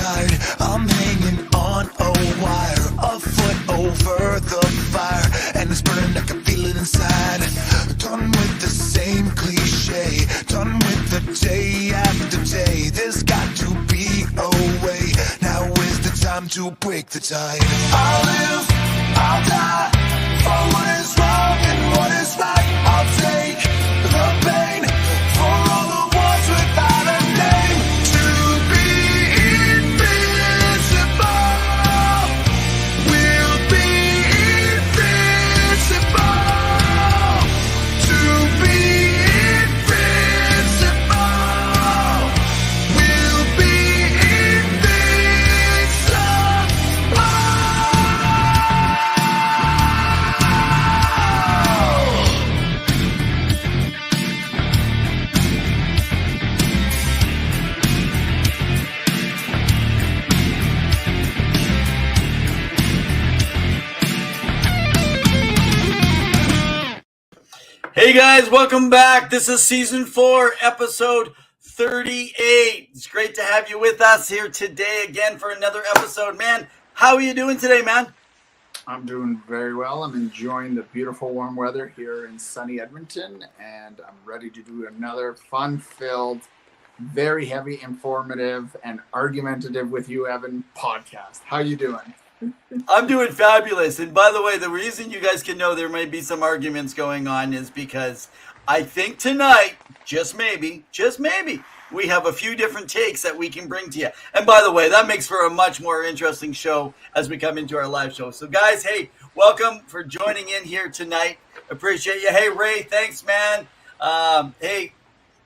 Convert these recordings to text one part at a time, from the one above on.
tired. I'm hanging on a wire, a foot over the fire, and it's burning, I can feel it inside. Done with the same cliche, done with the day after day. There's got to be a way. Now is the time to break the tide. I'll live, I'll die, for what is wrong and what is right. I'll take the pain for all the ones without a name. To be invincible, we'll be invincible. To be invincible, we'll be Hey guys, welcome back. This is season 4, episode 38. It's great to have you with us here today again for another episode. Man, how are you doing today, man? I'm doing very well. I'm enjoying the beautiful warm weather here in sunny Edmonton, and I'm ready to do another fun-filled, very heavy, informative, and argumentative with you, Evan, podcast. How you doing? I'm doing fabulous. And by the way, the reason you guys can know there may be some arguments going on is because I think tonight, just maybe, we have a few different takes that we can bring to you. And by the way, that makes for a much more interesting show as we come into our live show. So guys, hey, welcome for joining in here tonight. Appreciate you. Hey, Ray, thanks, man. Hey,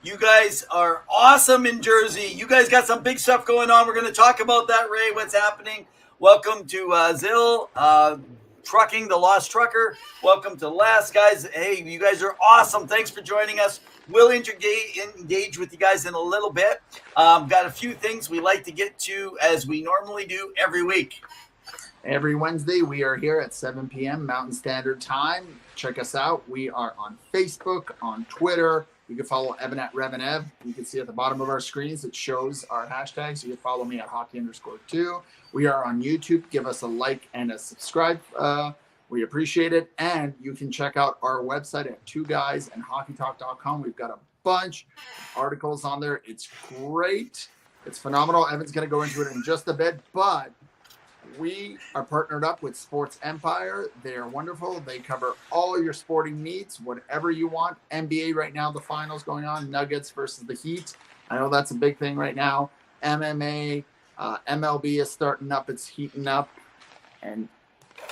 you guys are awesome in Jersey. You guys got some big stuff going on. We're going to talk about that, Ray, what's happening. Welcome to Zill, Trucking, the Lost Trucker. Welcome to Les. Guys, hey, you guys are awesome. Thanks for joining us. We'll engage with you guys in a little bit. Got a few things we like to get to as we normally do every week. Every Wednesday, we are here at 7 p.m. Mountain Standard Time. Check us out. We are on Facebook, on Twitter. You can follow Evan at RevNev. You can see at the bottom of our screens, it shows our hashtags. You can follow me at hockey_2. We are on YouTube. Give us a like and a subscribe. We appreciate it. And you can check out our website at twoguysanhockeytalk.com. We've got a bunch of articles on there. It's great. It's phenomenal. Evan's going to go into it in just a bit, but we are partnered up with Sports Empire. They are wonderful. They cover all your sporting needs, whatever you want. NBA right now, the finals going on, Nuggets versus the Heat. I know that's a big thing right now. MMA, MLB is starting up. It's heating up. And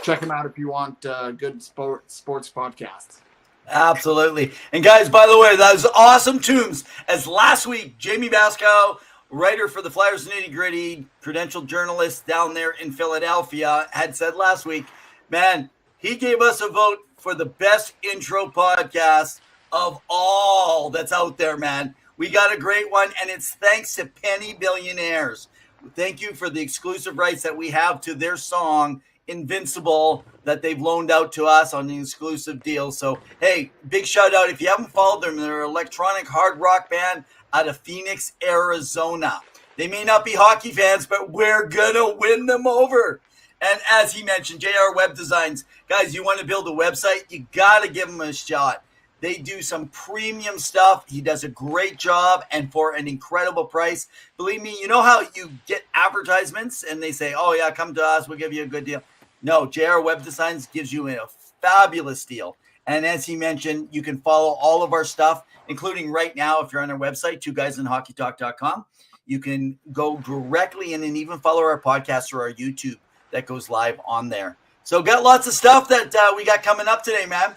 check them out if you want good sports podcasts. Absolutely. And guys, by the way, that was awesome tunes. As last week, Jamie Bascow, writer for the Flyers Nitty Gritty, credentialed journalist down there in Philadelphia, had said last week, man, he gave us a vote for the best intro podcast of all that's out there, man. We got a great one, and it's thanks to Penny Billionaires. Thank you for the exclusive rights that we have to their song, Invincible, that they've loaned out to us on the exclusive deal. So, hey, big shout out. If you haven't followed them, they're an electronic hard rock band out of Phoenix, Arizona. They may not be hockey fans, but we're going to win them over. And as he mentioned, JR Web Designs. Guys, you want to build a website, you got to give them a shot. They do some premium stuff. He does a great job and for an incredible price. Believe me, you know how you get advertisements and they say, oh, yeah, come to us, we'll give you a good deal. No, JR Web Designs gives you a fabulous deal. And as he mentioned, you can follow all of our stuff, including right now, if you're on our website, twoguysanhockeytalk.com. You can go directly in and even follow our podcast or our YouTube that goes live on there. So got lots of stuff that we got coming up today, man.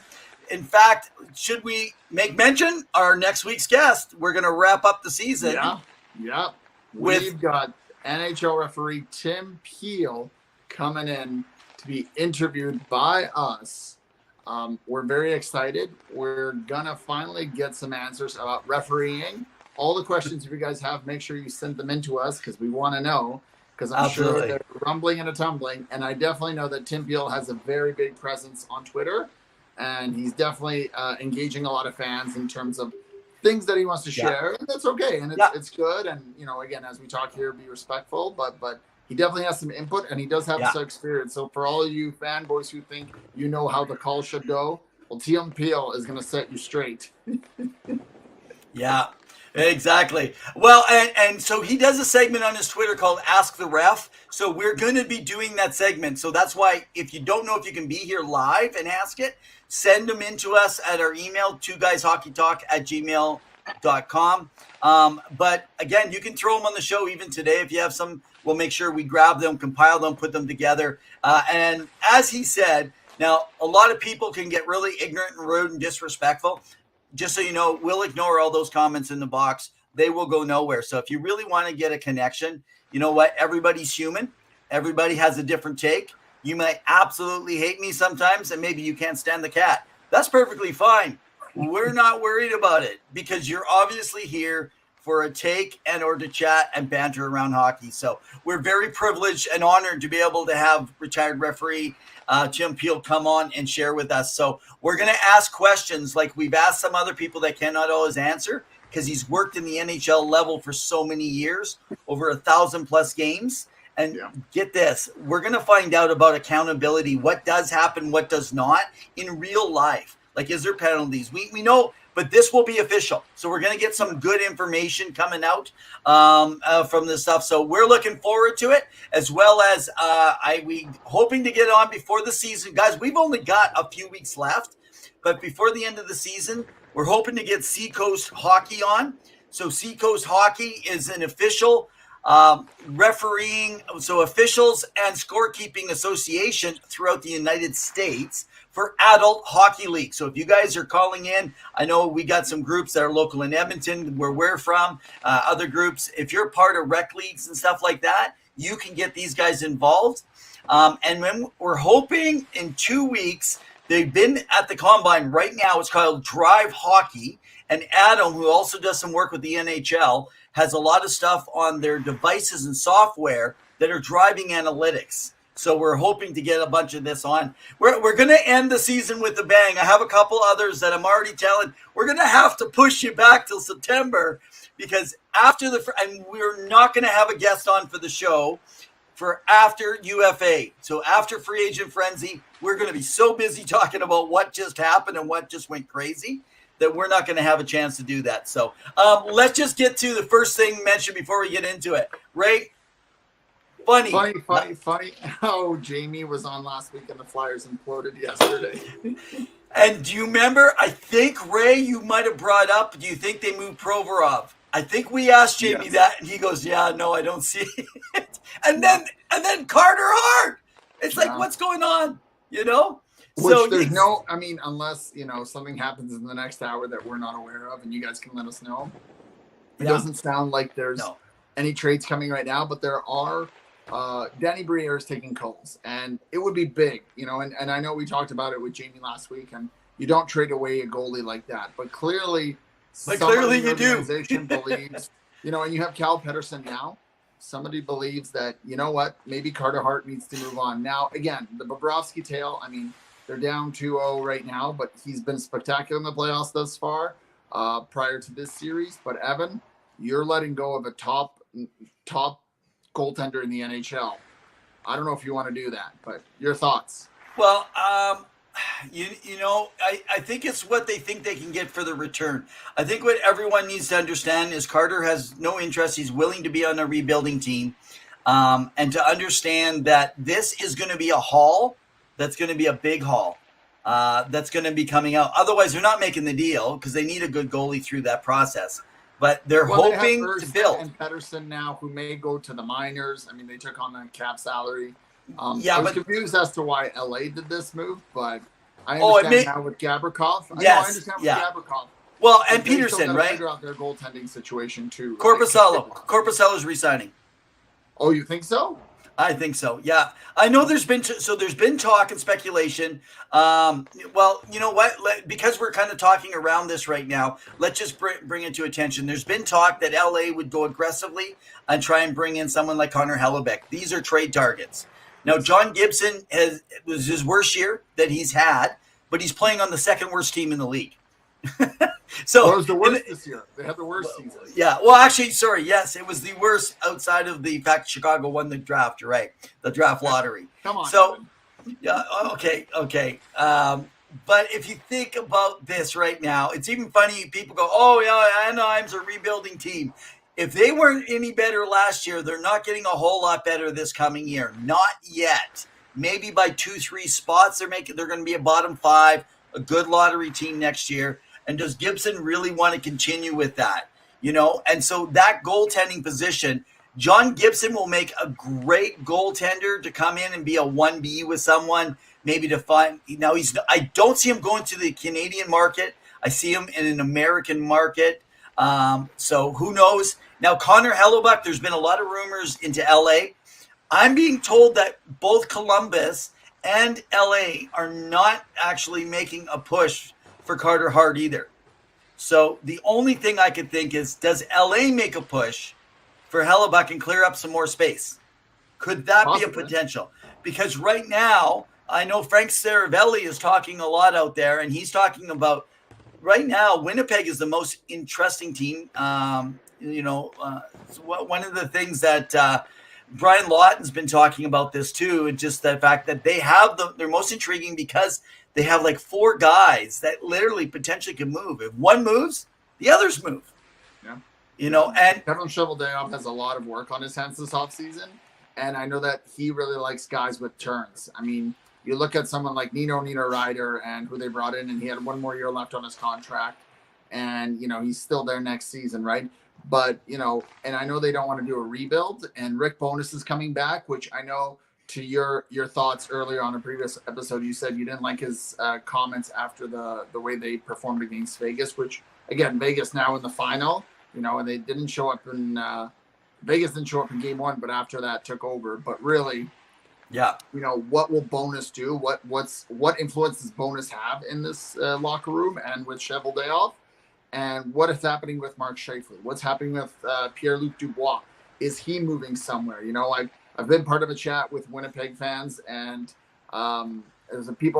In fact, should we make mention our next week's guest? We're going to wrap up the season. Yeah. We've got NHL referee Tim Peel coming in to be interviewed by us. We're very excited. We're going to finally get some answers about refereeing. All the questions if you guys have, make sure you send them in to us because we want to know. Because I'm sure they're rumbling and a tumbling. And I definitely know that Tim Peel has a very big presence on Twitter. And he's definitely engaging a lot of fans in terms of things that he wants to share, and that's okay, and it's good. And again, as we talk here, be respectful, but he definitely has some input, and he does have some experience. So for all of you fanboys who think you know how the call should go, well, TM Peel is going to set you straight. Yeah, exactly. Well, and so he does a segment on his Twitter called Ask the Ref. So we're going to be doing that segment. So that's why if you don't know if you can be here live and ask it, send them in to us at our email, 2guyshockeytalk@gmail.com. But again, you can throw them on the show even today. If you have some, we'll make sure we grab them, compile them, put them together. And as he said, now a lot of people can get really ignorant and rude and disrespectful. Just so you know, we'll ignore all those comments in the box. They will go nowhere. So if you really want to get a connection, you know what? Everybody's human. Everybody has a different take. You might absolutely hate me sometimes, and maybe you can't stand the cat. That's perfectly fine. We're not worried about it because you're obviously here for a take and or to chat and banter around hockey. So we're very privileged and honored to be able to have retired referee Jim Peel come on and share with us. So we're going to ask questions like we've asked some other people that cannot always answer because he's worked in the NHL level for so many years, over 1,000+ games. And get this, we're going to find out about accountability, what does happen, what does not in real life. Like, is there penalties? We know, but this will be official. So we're going to get some good information coming out from this stuff. So we're looking forward to it, as well as we hoping to get on before the season. Guys, we've only got a few weeks left, but before the end of the season, we're hoping to get Seacoast Hockey on. So Seacoast Hockey is an official refereeing, so officials and scorekeeping association throughout the United States for adult hockey league. So if you guys are calling in, I know we got some groups that are local in Edmonton where we're from, other groups. If you're part of rec leagues and stuff like that, you can get these guys involved. And when we're hoping in 2 weeks, they've been at the combine right now. It's called Drive Hockey. And Adam, who also does some work with the NHL, has a lot of stuff on their devices and software that are driving analytics. So we're hoping to get a bunch of this on. We're going to end the season with a bang. I have a couple others that I'm already telling. We're going to have to push you back till September because and we're not going to have a guest on for the show for after UFA. So after Free Agent Frenzy, we're going to be so busy talking about what just happened and what just went crazy that we're not going to have a chance to do that. So let's just get to the first thing mentioned before we get into it. Ray, funny how Jamie was on last week and the Flyers imploded yesterday. And do you remember, I think, Ray, you might have brought up, do you think they moved Provorov? I think we asked Jamie that, and he goes, yeah, no, I don't see it. And then Carter Hart. It's like, what's going on, Which so there's unless, something happens in the next hour that we're not aware of and you guys can let us know. It doesn't sound like there's any trades coming right now, but there are. Danny Briere is taking calls, and it would be big, and I know we talked about it with Jamie last week, and you don't trade away a goalie like that. But clearly you do. Believes, and you have Cal Pettersson now. Somebody believes that, maybe Carter Hart needs to move on. Now, again, the Bobrovsky tale, they're down 2-0 right now, but he's been spectacular in the playoffs thus far prior to this series. But, Evan, you're letting go of a top goaltender in the NHL. I don't know if you want to do that, but your thoughts? Well, I think it's what they think they can get for the return. I think what everyone needs to understand is Carter has no interest. He's willing to be on a rebuilding team and to understand that this is going to be a haul that's going to be a big haul that's going to be coming out. Otherwise, they're not making the deal because they need a good goalie through that process. But they're hoping to build. And Pettersson now, who may go to the minors. They took on the cap salary. I was confused as to why LA did this move, but I understand now with Gavrikov. Yes, I understand with Gavrikov. Well, and Peterson, right? Figure out their goaltending situation too. Corpusalo's resigning. Oh, you think so? I think so. Yeah, I know there's been talk and speculation. Well, you know what? Because we're kind of talking around this right now, let's just bring it to attention. There's been talk that LA would go aggressively and try and bring in someone like Connor Hellebuck. These are trade targets. Now, John Gibson was his worst year that he's had, but he's playing on the second worst team in the league. So it was the worst this year. They had the worst season. Yeah. Well, actually, sorry. Yes, it was the worst outside of the fact Chicago won the draft. You're right. The draft lottery. Come on. So, Evan. yeah. Okay. But if you think about this right now, it's even funny. People go, "Oh yeah, Anaheim's a rebuilding team." If they weren't any better last year, they're not getting a whole lot better this coming year. Not yet. Maybe by 2-3 spots, they're going to be a bottom 5, a good lottery team next year. And does Gibson really want to continue with that? And so that goaltending position, John Gibson will make a great goaltender to come in and be a 1B with someone, maybe to find. Now, I don't see him going to the Canadian market. I see him in an American market. So who knows? Now, Connor Hellebuck, there's been a lot of rumors into LA. I'm being told that both Columbus and LA are not actually making a push for Carter Hart either. So the only thing I could think is, does LA make a push for Hellebuck and clear up some more space? Could that be a potential? Because right now, I know Frank Saravelli is talking a lot out there, and he's talking about right now, Winnipeg is the most interesting team. One of the things that Brian Lawton's been talking about this too, and just the fact that they have they're most intriguing because they have like 4 guys that literally potentially can move. If one moves, the others move. Yeah. And Kevin Cheveldayoff has a lot of work on his hands this offseason, and I know that he really likes guys with turns. I mean, you look at someone like Nino Ryder and who they brought in, and he had one more year left on his contract, and he's still there next season, right? But and I know they don't want to do a rebuild, and Rick Bowness is coming back, which I know to your thoughts earlier on a previous episode, you said you didn't like his comments after the way they performed against Vegas, which again, Vegas now in the final, and they didn't show up in Vegas didn't show up in game 1, but after that took over. But really, yeah, what will Bowness do? What influence does Bowness have in this locker room and with Cheveldayoff? And what is happening with Mark Scheifele? What's happening with Pierre-Luc Dubois? Is he moving somewhere? I've been part of a chat with Winnipeg fans, and there's a few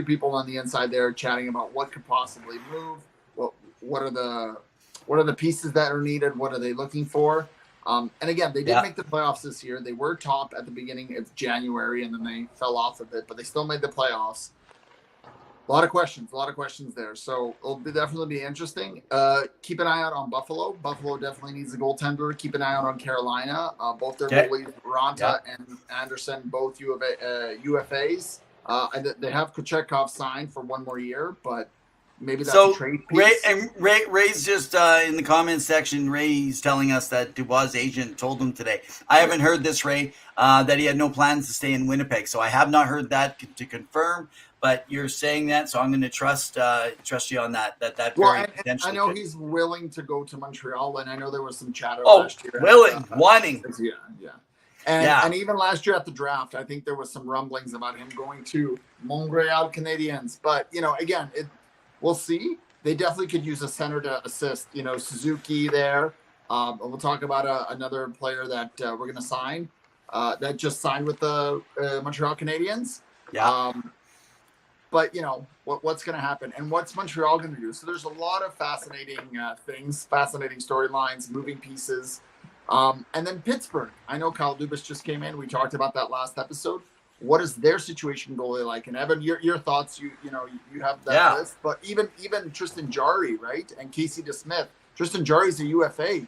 people on the inside there chatting about what could possibly move. What are the pieces that are needed? What are they looking for? And again, they did make the playoffs this year. They were top at the beginning of January, and then they fell off a bit, but they still made the playoffs. A lot of questions there. So it'll definitely be interesting. Keep an eye out on Buffalo. Buffalo definitely needs a goaltender. Keep an eye out on Carolina. Both their goalies, Ranta and Anderson, both UFAs. They have Kochetkov signed for 1 more year, but maybe that's a trade piece. Ray's just in the comments section. Ray's telling us that Dubois' agent told him today. I haven't heard this, Ray, that he had no plans to stay in Winnipeg. So I have not heard that to confirm. But you're saying that, so I'm going to trust you on that. And I know he's willing to go to Montreal, and I know there was some chatter last year. Wanting. Yeah. And even last year at the draft, I think there was some rumblings about him going to Montreal Canadiens. But again, we'll see. They definitely could use a center to assist. Suzuki there. We'll talk about another player that we're going to sign that just signed with the Montreal Canadiens. Yeah. But what's going to happen, and what's Montreal going to do? So there's a lot of fascinating things, fascinating storylines, moving pieces, and then Pittsburgh. I know Kyle Dubas just came in. We talked about that last episode. What is their situation goalie like? And Evan, your thoughts. You have that list, but even Tristan Jarry, right, and Casey DeSmith. Tristan Jarry's a UFA.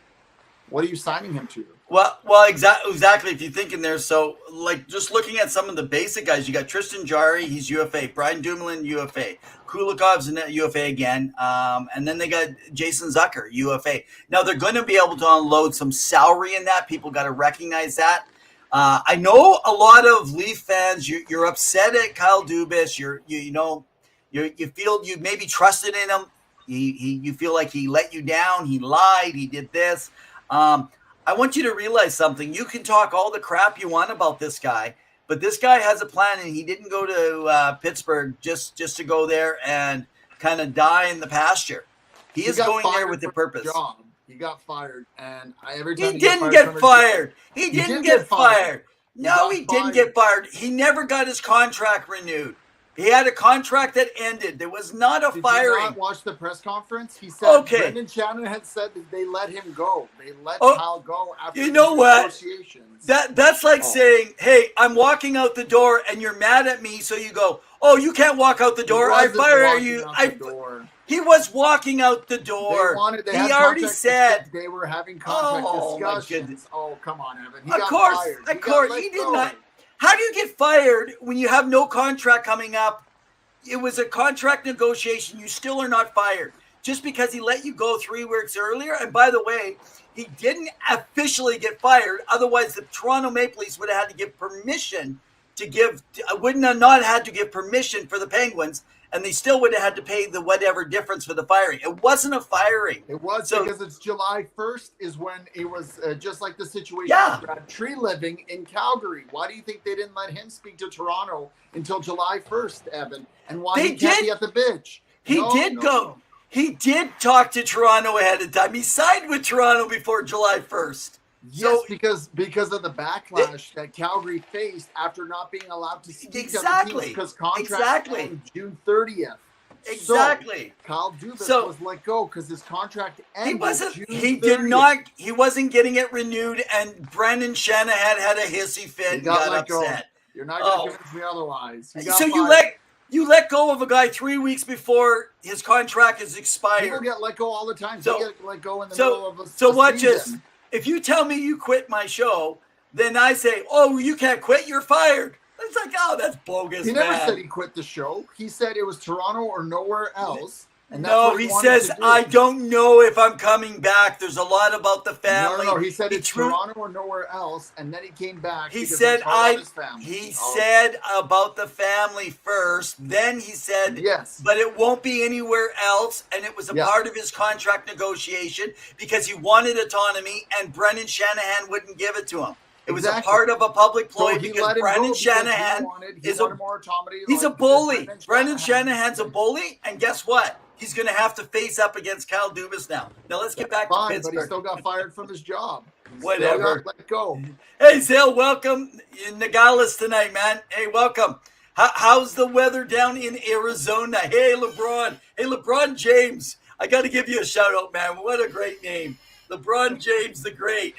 What are you signing him to? Well, exactly. If you're thinking there, so like just looking at some of the basic guys, you got Tristan Jarry, he's UFA. Brian Dumoulin, UFA. Kulikov's a UFA again, and then they got Jason Zucker, UFA. Now they're going to be able to unload some salary in that. People got to recognize that. I know a lot of Leaf fans. You're upset at Kyle Dubas. You feel you maybe trusted in him. You feel like he let you down. He lied. He did this. I want you to realize something. You can talk all the crap you want about this guy, but this guy has a plan, and he didn't go to Pittsburgh just to go there and kind of die in the pasture. He is going there with a purpose. He got fired, and every time he didn't get fired. He didn't get fired. No, he didn't get fired. He never got his contract renewed. He had a contract that ended. There was not a Did firing. you not watch the press conference? He said Brendan Shannon had said that they let him go. They let Kyle go after negotiations. That's like saying, hey, I'm walking out the door and you're mad at me, so you go, oh, you can't walk out the door. I fire you. He was walking out the door. He already said they were having contract discussions. Oh, come on, Evan. He got fired. Of course, he did not. How do you get fired when you have no contract coming up? It was a contract negotiation. You still are not fired just because he let you go 3 weeks earlier. And by the way, he didn't officially get fired. Otherwise, the Toronto Maple Leafs would have had to give permission wouldn't have not had to give permission for the Penguins. And they still would have had to pay the whatever difference for the firing. It wasn't a firing. It was because it's July 1st is when it was just like the situation with Brad Tree living in Calgary. Why do you think they didn't let him speak to Toronto until July 1st, Evan? And why he can't be at the bench? He did go. He did talk to Toronto ahead of time. He signed with Toronto before July 1st. Yes, because of the backlash that Calgary faced after not being allowed to speak to the teams because contract ended June 30th. Exactly. So Kyle Dubas was let go because his contract ended June 30th. He wasn't getting it renewed, and Brendan Shanahan had a hissy fit and got upset. Go. You're not going to convince me otherwise. So you let go of a guy 3 weeks before his contract is expired. People get let go all the time. They get let go in the middle of a season. If you tell me you quit my show, then I say, oh, you can't quit, you're fired. It's like, oh, that's bogus. He never said he quit the show. He said it was Toronto or nowhere else. And that's no, he says, I don't know if I'm coming back. There's a lot about the family. No. He said it's Toronto or nowhere else, and then he came back. He said said about the family first. Then he said, yes, but it won't be anywhere else. And it was a part of his contract negotiation because he wanted autonomy, and Brendan Shanahan wouldn't give it to him. It was a part of a public ploy because Brendan Shanahan is a bully. Brendan Shanahan's a bully, and guess what? He's going to have to face up against Kyle Dubas now. Now let's get back to Pittsburgh. But he still got fired from his job. Whatever. Let go. Hey, Zale, welcome in Nogales tonight, man. Hey, welcome. How's the weather down in Arizona? Hey, LeBron. Hey, LeBron James. I got to give you a shout out, man. What a great name. LeBron James the Great.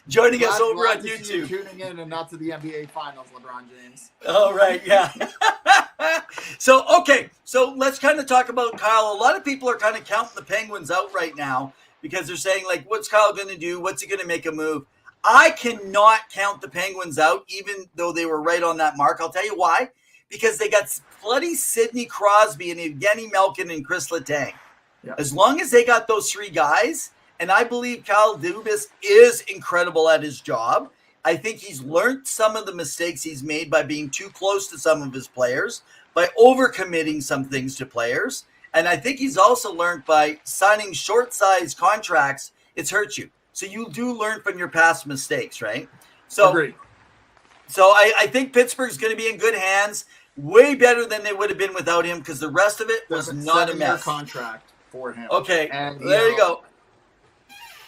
Joining us over on YouTube. Tuning in and not to the NBA Finals, LeBron James. Oh, right, yeah. So let's kind of talk about Kyle. A lot of people are kind of counting the Penguins out right now because they're saying, like, what's Kyle going to do? What's he going to make a move? I cannot count the Penguins out, even though they were right on that mark. I'll tell you why. Because they got bloody Sidney Crosby and Evgeny Malkin and Chris Letang. Yeah. As long as they got those three guys, and I believe Kyle Dubas is incredible at his job. I think he's learned some of the mistakes he's made by being too close to some of his players, by overcommitting some things to players. And I think he's also learned by signing short-sized contracts, it's hurt you. So you do learn from your past mistakes, right? So, agreed. So I think Pittsburgh's going to be in good hands, way better than they would have been without him because the rest of it was not a mess. Contract for him. Okay, and there you go.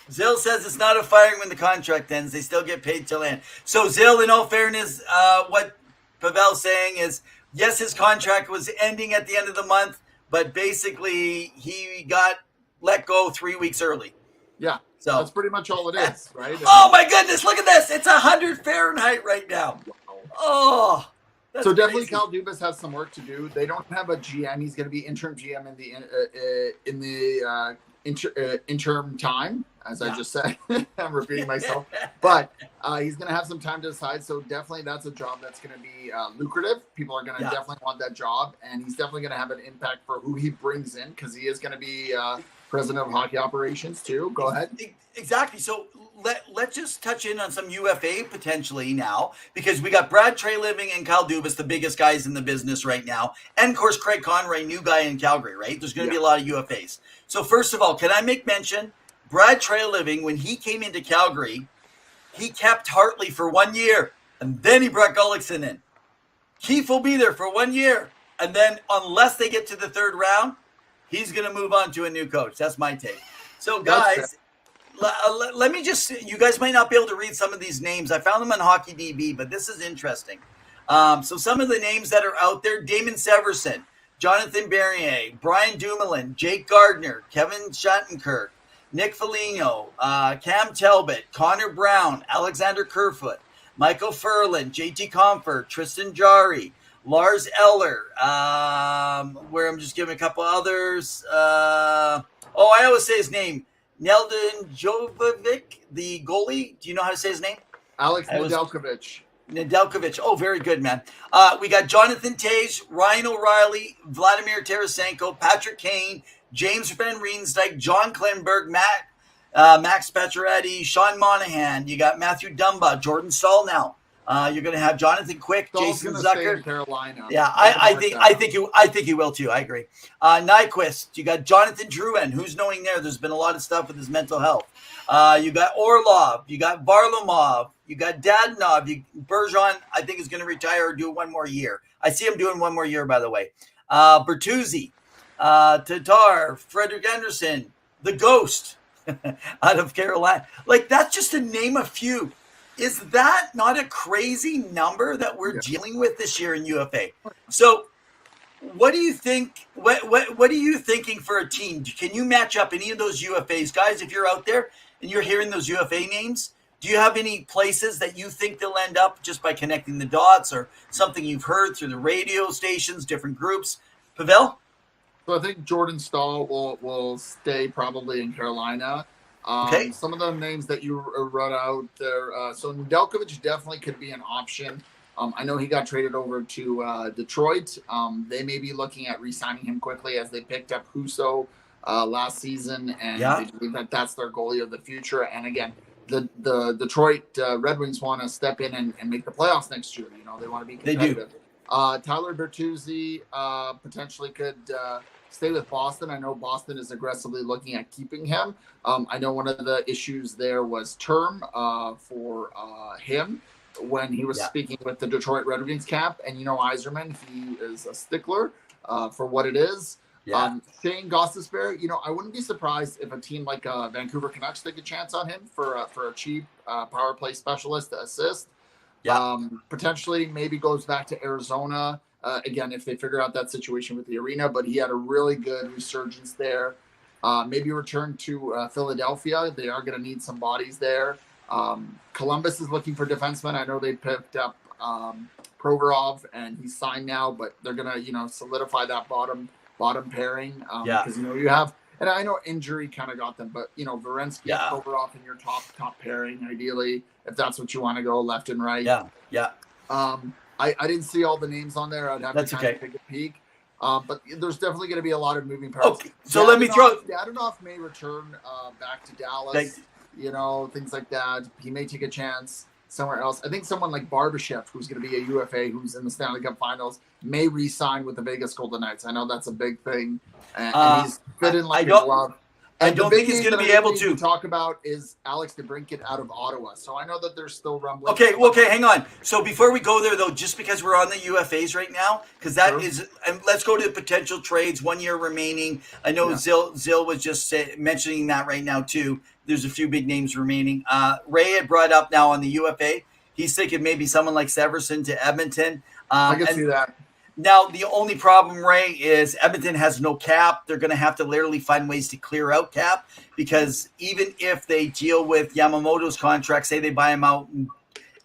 Zill says it's not a firing when the contract ends. They still get paid till end. So, Zill, in all fairness, what Pavel's saying is, yes, his contract was ending at the end of the month, but basically he got let go 3 weeks early. Yeah, so that's pretty much all it is, right? Oh, my goodness, look at this. It's 100 Fahrenheit right now. Oh, so definitely Kyle Dubas has some work to do. They don't have a GM. He's going to be interim GM in the interim time, as I just said. I'm repeating myself, but he's going to have some time to decide. So definitely that's a job that's going to be lucrative. People are going to definitely want that job, and he's definitely going to have an impact for who he brings in because he is going to be president of hockey operations too. Go ahead. Exactly. So let's just touch in on some UFA potentially now, because we got Brad Treliving and Kyle Dubas, the biggest guys in the business right now. And of course, Craig Conroy, new guy in Calgary, right? There's going to be a lot of UFAs. So first of all, can I make mention, Brad Treliving, when he came into Calgary, he kept Hartley for 1 year, and then he brought Gullickson in. Keith will be there for 1 year, and then unless they get to the third round, he's going to move on to a new coach. That's my take. So guys, let me just, you guys might not be able to read some of these names. I found them on HockeyDB, but this is interesting. So some of the names that are out there: Damon Severson, Jonathan Bernier, Brian Dumoulin, Jake Gardner, Kevin Shattenkirk, Nick Foligno, Cam Talbot, Connor Brown, Alexander Kerfoot, Michael Furlan, JT Comfort, Tristan Jarry, Lars Eller, where I'm just giving a couple others. I always say his name. Neldon Jovovic, the goalie. Do you know how to say his name? Alex Nedeljkovic. Nedeljkovic. Oh, very good, man. We got Jonathan Tage, Ryan O'Reilly, Vladimir Tarasenko, Patrick Kane, James Van Riemsdyk, John Klinberg, Max Pacioretty, Sean Monahan. You got Matthew Dumba, Jordan Stahl now. You're going to have Jonathan Quick, Stahl's Jason gonna stay in Zucker. Carolina. Yeah, I think he will too. I agree. Nyquist, you got Jonathan Drouin. Who's knowing there? There's been a lot of stuff with his mental health. You got Orlov, you got Varlamov, you got Dadonov. Bergeron, I think, is going to retire or do one more year. I see him doing one more year, by the way. Bertuzzi, Tatar, Frederick Anderson, the Ghost out of Carolina. Like, that's just to name a few. Is that not a crazy number that we're dealing with this year in UFA? So what do you think? What are you thinking for a team? Can you match up any of those UFAs? Guys, if you're out there and you're hearing those UFA names, do you have any places that you think they'll end up just by connecting the dots or something you've heard through the radio stations, different groups? Pavel? So I think Jordan Stahl will stay probably in Carolina. Okay. Some of the names that you wrote out there. So Nedeljkovic definitely could be an option. I know he got traded over to Detroit. They may be looking at re-signing him quickly as they picked up Husso last season, and they believe that that's their goalie of the future. And again, the Detroit Red Wings want to step in and make the playoffs next year. You know, they want to be competitive. They do. Tyler Bertuzzi potentially could stay with Boston. I know Boston is aggressively looking at keeping him. I know one of the issues there was term for him when he was speaking with the Detroit Red Wings camp. And, you know, Yzerman, he is a stickler for what it is. Yeah. Shane Gostisbehere, you know, I wouldn't be surprised if a team like Vancouver Canucks take a chance on him for a cheap power play specialist to assist. Yeah. Potentially maybe goes back to Arizona. Again, if they figure out that situation with the arena, but he had a really good resurgence there. Maybe return to Philadelphia. They are going to need some bodies there. Columbus is looking for defensemen. I know they picked up Provorov and he's signed now, but they're going to, you know, solidify that bottom pairing. Because, you know, you have, and I know injury kind of got them, but, you know, Werenski, Provorov in your top pairing, ideally, if that's what you want to go left and right. Yeah. I didn't see all the names on there. I'd have to kind of take a peek. But there's definitely going to be a lot of moving parts. Okay, so let me throw. Dadonov may return back to Dallas. You know, things like that. He may take a chance somewhere else. I think someone like Barbashev, who's going to be a UFA, who's in the Stanley Cup Finals, may re-sign with the Vegas Golden Knights. I know that's a big thing, and he's fit in like a glove. I don't think he's going to be able to talk about is Alex DeBrincat out of Ottawa. So I know that there's still rumbling. Okay, hang on. So before we go there, though, just because we're on the UFAs right now, because that is, and let's go to the potential trades. 1 year remaining. I know Zill was just mentioning that right now too. There's a few big names remaining. Ray had brought up now on the UFA. He's thinking maybe someone like Severson to Edmonton. I can see that. Now, the only problem, Ray, is Edmonton has no cap. They're going to have to literally find ways to clear out cap because even if they deal with Yamamoto's contract, say they buy him out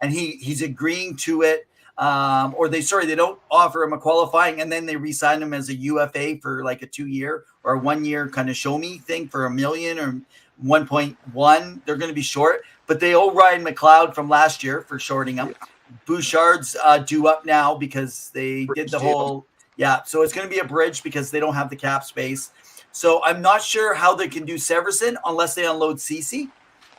and he's agreeing to it, or they don't offer him a qualifying and then they re-sign him as a UFA for like a 2 year or a 1 year kind of show me thing for $1 million or 1.1, they're going to be short. But they owe Ryan McLeod from last year for shorting him. Yeah. Bouchard's due up now because they did the whole so it's going to be a bridge because they don't have the cap space. So I'm not sure how they can do Severson unless they unload Ceci.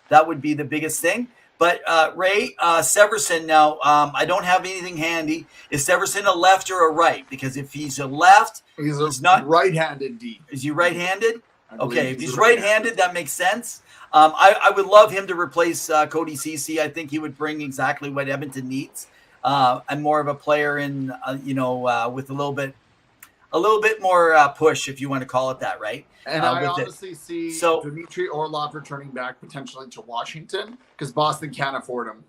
That would be the biggest thing. But Ray, Severson now, I don't have anything handy. Is Severson a left or a right? Because if he's a left, he's not right-handed D. Is he right-handed? Okay, if he's right-handed, that makes sense. I would love him to replace Cody Ceci. I think he would bring exactly what Edmonton needs. I'm more of a player in, with a little bit more push, if you want to call it that, right? And I honestly see Dmitry Orlov returning back potentially to Washington because Boston can't afford him.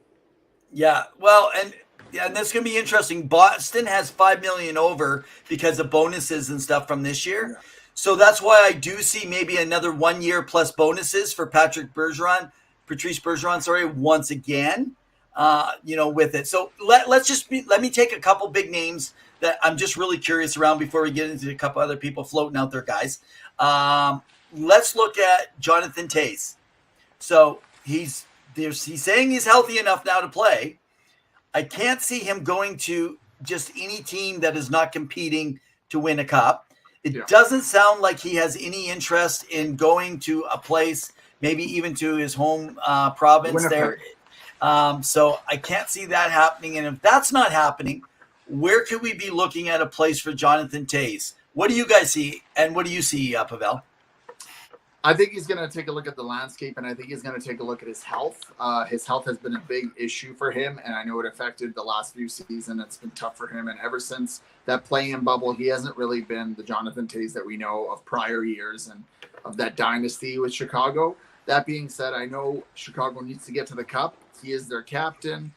Yeah, well, and Yeah, and that's going to be interesting. Boston has $5 million over because of bonuses and stuff from this year. Yeah. So that's why I do see maybe another 1 year plus bonuses for Patrice Bergeron, sorry, once again, with it. So let me take a couple big names that I'm just really curious around before we get into a couple other people floating out there, guys. Let's look at Jonathan Toews. So he's saying he's healthy enough now to play. I can't see him going to just any team that is not competing to win a cup. It doesn't sound like he has any interest in going to a place, maybe even to his home province there. So I can't see that happening. And if that's not happening, where could we be looking at a place for Jonathan Toews? What do you guys see? And what do you see, Pavel? I think he's going to take a look at the landscape, and I think he's going to take a look at his health. His health has been a big issue for him, and I know it affected the last few seasons. It's been tough for him, and ever since that play-in bubble, he hasn't really been the Jonathan Toews that we know of prior years and of that dynasty with Chicago. That being said, I know Chicago needs to get to the Cup. He is their captain.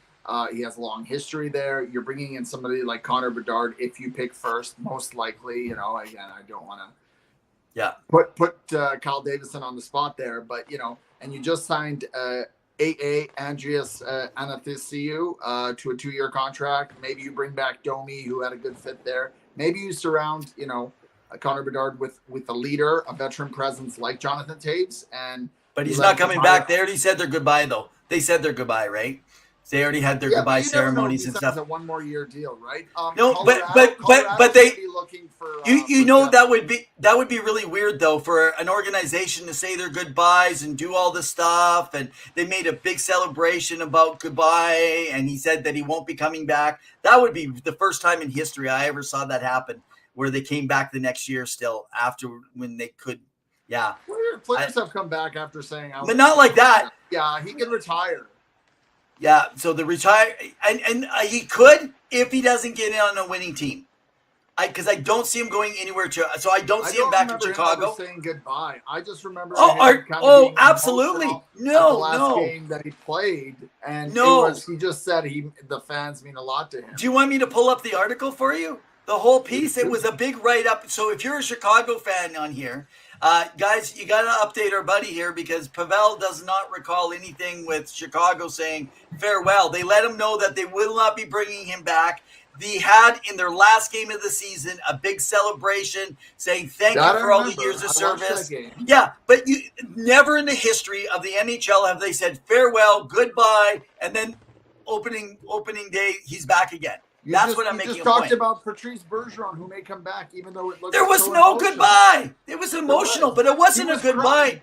He has a long history there. You're bringing in somebody like Connor Bedard if you pick first, most likely. Again, I don't want to put Kyle Davidson on the spot there, but and you just signed Andreas Anastasiou to a 2-year contract. Maybe you bring back Domi, who had a good fit there. Maybe you surround Connor Bedard with a leader, a veteran presence like Jonathan Toews, but he's not coming back. They already said their goodbye, though. They said their goodbye, right? They already had their goodbye ceremonies and stuff. It's a 1 more year deal, right? No, Colorado, but they be looking for. That would be really weird though for an organization to say their goodbyes and do all this stuff. And they made a big celebration about goodbye, and he said that he won't be coming back. That would be the first time in history I ever saw that happen, where they came back the next year still after when they could. Yeah, players have come back after saying, but not like that. Yeah, he can retire. Yeah, so the retire and he could if he doesn't get in on a winning team. Because I don't see him going anywhere so I don't see him back in Chicago. Him saying goodbye. I just remember. Absolutely. No, the last game that he played, and he just said the fans mean a lot to him. Do you want me to pull up the article for you? The whole piece. It was a big write-up. So if you're a Chicago fan on here, guys, you got to update our buddy here because Pavel does not recall anything with Chicago saying farewell. They let him know that they will not be bringing him back. They had in their last game of the season a big celebration saying thank you for all the years of service. Yeah, but never in the history of the NHL have they said farewell, goodbye, and then opening day he's back again. That's what I'm making a point. You just talked about Patrice Bergeron, who may come back, even though it looks there was no goodbye. It was emotional, but it wasn't a goodbye.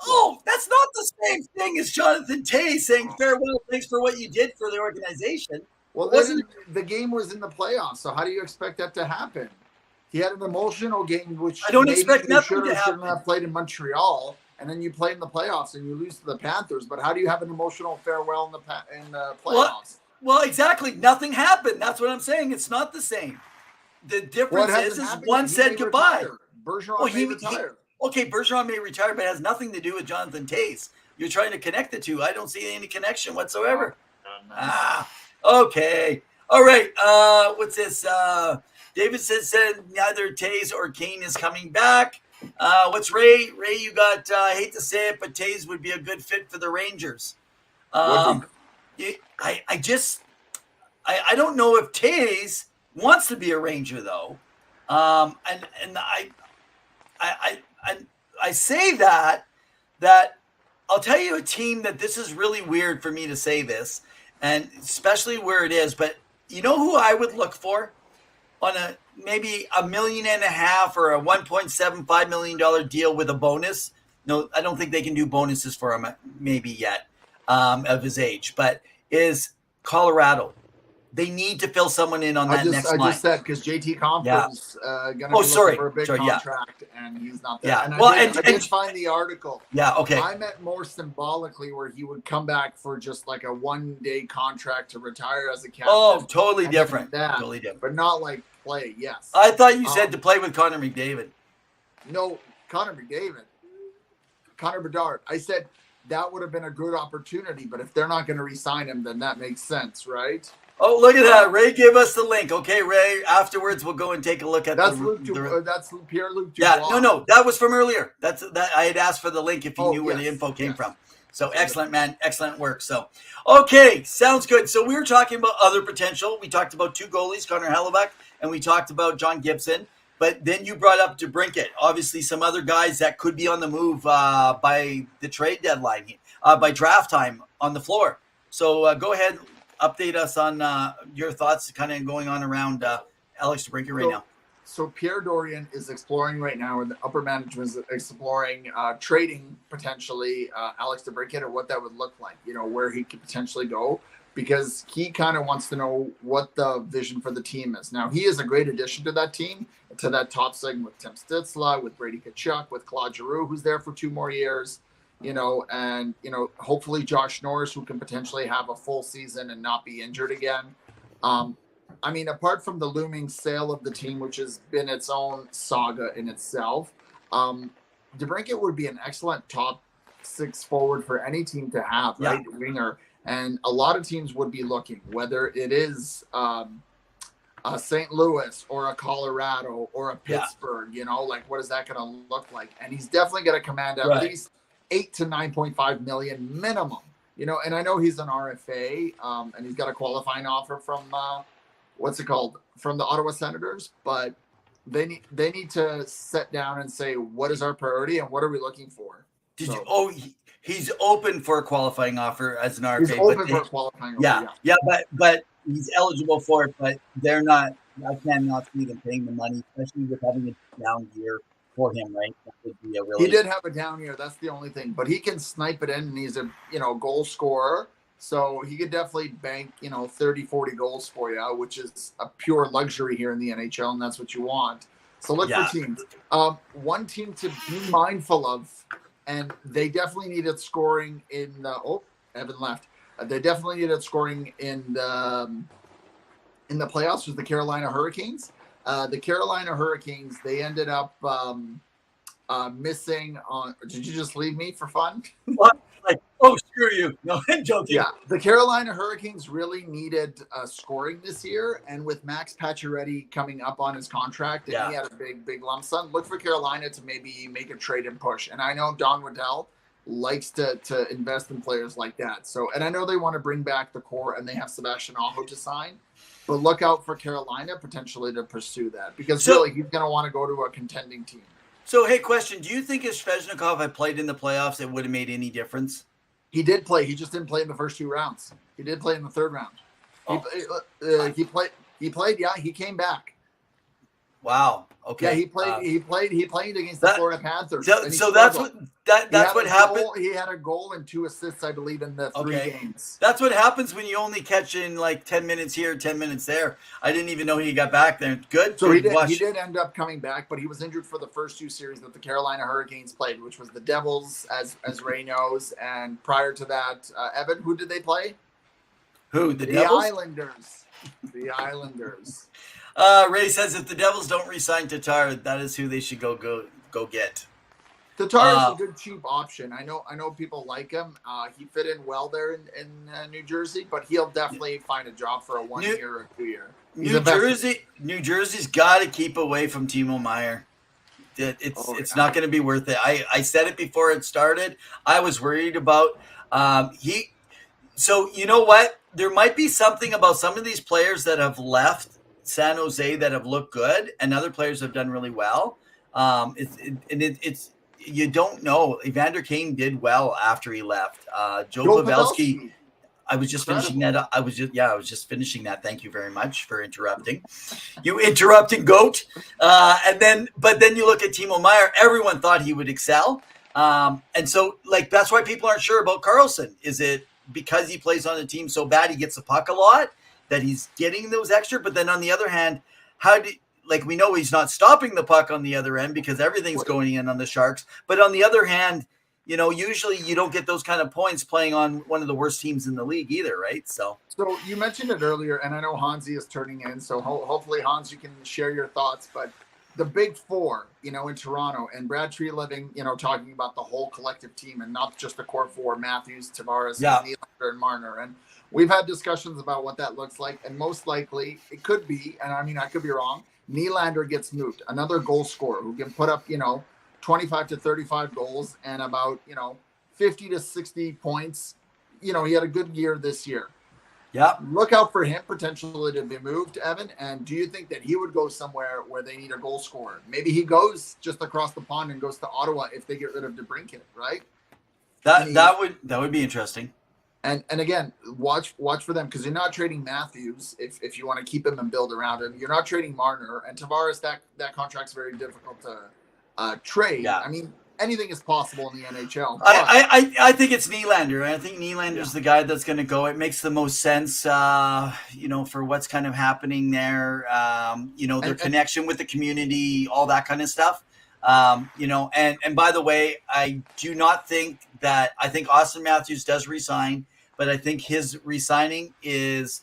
Oh, that's not the same thing as Jonathan Toews saying farewell, thanks for what you did for the organization. Well, the game was in the playoffs, so how do you expect that to happen? He had an emotional game, which I don't expect nothing to happen. Shouldn't have played in Montreal, and then you play in the playoffs and you lose to the Panthers. But how do you have an emotional farewell in the playoffs? Well, exactly. Nothing happened. That's what I'm saying. It's not the same. The difference is one said goodbye. Bergeron may retire. Bergeron may retire, but it has nothing to do with Jonathan Toews. You're trying to connect the two. I don't see any connection whatsoever. Okay. All right. What's this? David said neither Toews or Kane is coming back. What's Ray? Ray, you got, I hate to say it, but Toews would be a good fit for the Rangers. I don't know if Toews wants to be a Ranger though. And I say that I'll tell you a team that this is really weird for me to say this, and especially where it is, but you know who I would look for on maybe $1.5 million or a $1.75 million deal with a bonus? No, I don't think they can do bonuses for him maybe yet of his age, but is Colorado. They need to fill someone in on that next line. I just said because JT Compton's going to be looking for a big contract, and he's not there. Yeah. And I did find the article. Yeah, okay. I meant more symbolically where he would come back for just like a one-day contract to retire as a captain. Oh, totally different. Totally different. But not like play, yes. I thought you said to play with Connor McDavid. No, Connor Bedard. I said that would have been a good opportunity, but if they're not going to re-sign him, then that makes sense, right? Oh, look at that. Ray gave us the link. Okay, Ray, afterwards we'll go and take a look at That's that's Pierre-Luc Dubois. Yeah, no, that was from earlier. That I had asked for the link if you knew where the info came from. So excellent, man. Excellent work. So, okay, sounds good. So we were talking about other potential. We talked about 2 goalies, Connor Hellebuck, and we talked about John Gibson. But then you brought up DeBrincat. Obviously, some other guys that could be on the move by the trade deadline, by draft time on the floor. So go ahead, update us on your thoughts kind of going on around Alex DeBrincat right now. So Pierre Dorian is exploring right now, and the upper management is exploring trading potentially Alex DeBrincat or what that would look like, where he could potentially go, because he kind of wants to know what the vision for the team is. Now, he is a great addition to that team, to that top segment with Tim Stützle, with Brady Tkachuk, with Claude Giroux, who's there for 2 more years, and, hopefully Josh Norris, who can potentially have a full season and not be injured again. I mean, apart from the looming sale of the team, which has been its own saga in itself, DeBrincat would be an excellent top 6 forward for any team to have, right? Winger. And a lot of teams would be looking, whether it is a St. Louis or a Colorado or a Pittsburgh, what is that going to look like? And he's definitely going to command at least $8 to $9.5 million minimum, and I know he's an RFA, and he's got a qualifying offer from, from the Ottawa Senators, but they need to sit down and say, what is our priority and what are we looking for? He's open for a qualifying offer as an RFA. He's open for a qualifying offer. Yeah, but he's eligible for it, but they're not. I cannot see them paying the money, especially with having a down year for him, right? That would be he did have a down year. That's the only thing, but he can snipe it in, and he's a goal scorer. So he could definitely bank, 30, 40 goals for you, which is a pure luxury here in the NHL, and that's what you want. So look for teams. One team to be mindful of, and they definitely needed scoring in the Evan left. They definitely needed scoring in the playoffs, was the Carolina Hurricanes. The Carolina Hurricanes, they ended up missing on. Did you just leave me for fun? What? Screw you. No, I'm joking. Yeah, the Carolina Hurricanes really needed scoring this year, and with Max Pacioretty coming up on his contract, and he had a big lump sum, look for Carolina to maybe make a trade and push. And I know Don Waddell likes to invest in players like that. So, and I know they want to bring back the core, and they have Sebastian Aho to sign. But look out for Carolina potentially to pursue that, because really he's going to want to go to a contending team. So, hey, question. Do you think if Svechnikov had played in the playoffs, it would have made any difference? He did play. He just didn't play in the first 2 rounds. He did play in the 3rd round. He played. Yeah, he came back. Wow. Okay. Yeah, he played. He played against the Florida Panthers. So that's what happened. He had a goal and 2 assists, I believe, in the 3 games. That's what happens when you only catch in like 10 minutes here, 10 minutes there. I didn't even know he got back there. Good. So he did end up coming back, but he was injured for the first 2 series that the Carolina Hurricanes played, which was the Devils, as Ray knows, and prior to that, Evan, who did they play? Who? The Devils? Islanders. The Islanders. Ray says if the Devils don't re-sign Tatar, that is who they should go get. Tatar is a good cheap option. I know people like him. He fit in well there in New Jersey, but he'll definitely find a job for a 1 year or 2 year. New Jersey's got to keep away from Timo Meier. It's not going to be worth it. I said it before it started. I was worried about So you know what? There might be something about some of these players that have left San Jose that have looked good, and other players have done really well. It's you don't know. Evander Kane did well after he left. Joe Pavelski. I was just finishing that. I was just finishing that. Thank you very much for interrupting. You interrupting goat. But then you look at Timo Meier. Everyone thought he would excel, and so that's why people aren't sure about Karlsson. Is it because he plays on a team so bad he gets the puck a lot that he's getting those extra? But then on the other hand, we know he's not stopping the puck on the other end because everything's going in on the Sharks. But on the other hand, usually you don't get those kind of points playing on one of the worst teams in the league either, right? So you mentioned it earlier, and I know Hansi is turning in, so hopefully, Hans, you can share your thoughts. But the big 4, in Toronto, and Brad Treliving, talking about the whole collective team and not just the core 4, Matthews, Tavares, Nylander, and Marner. And we've had discussions about what that looks like, and most likely it could be, and I mean, I could be wrong, Nylander gets moved, another goal scorer who can put up, 25 to 35 goals and about, 50 to 60 points. He had a good year this year. Yeah. Look out for him potentially to be moved, Evan. And do you think that he would go somewhere where they need a goal scorer? Maybe he goes just across the pond and goes to Ottawa if they get rid of DeBrincat, right? That would be interesting. And again, watch for them, because you're not trading Matthews if you want to keep him and build around him. You're not trading Marner and Tavares. That contract's very difficult to trade. Yeah. I mean, anything is possible in the NHL. I think it's Nylander. I think Nylander's the guy that's going to go. It makes the most sense, for what's kind of happening there. Their connection with the community, all that kind of stuff. And by the way, I do not think that – I think Austin Matthews does resign, but I think his resigning is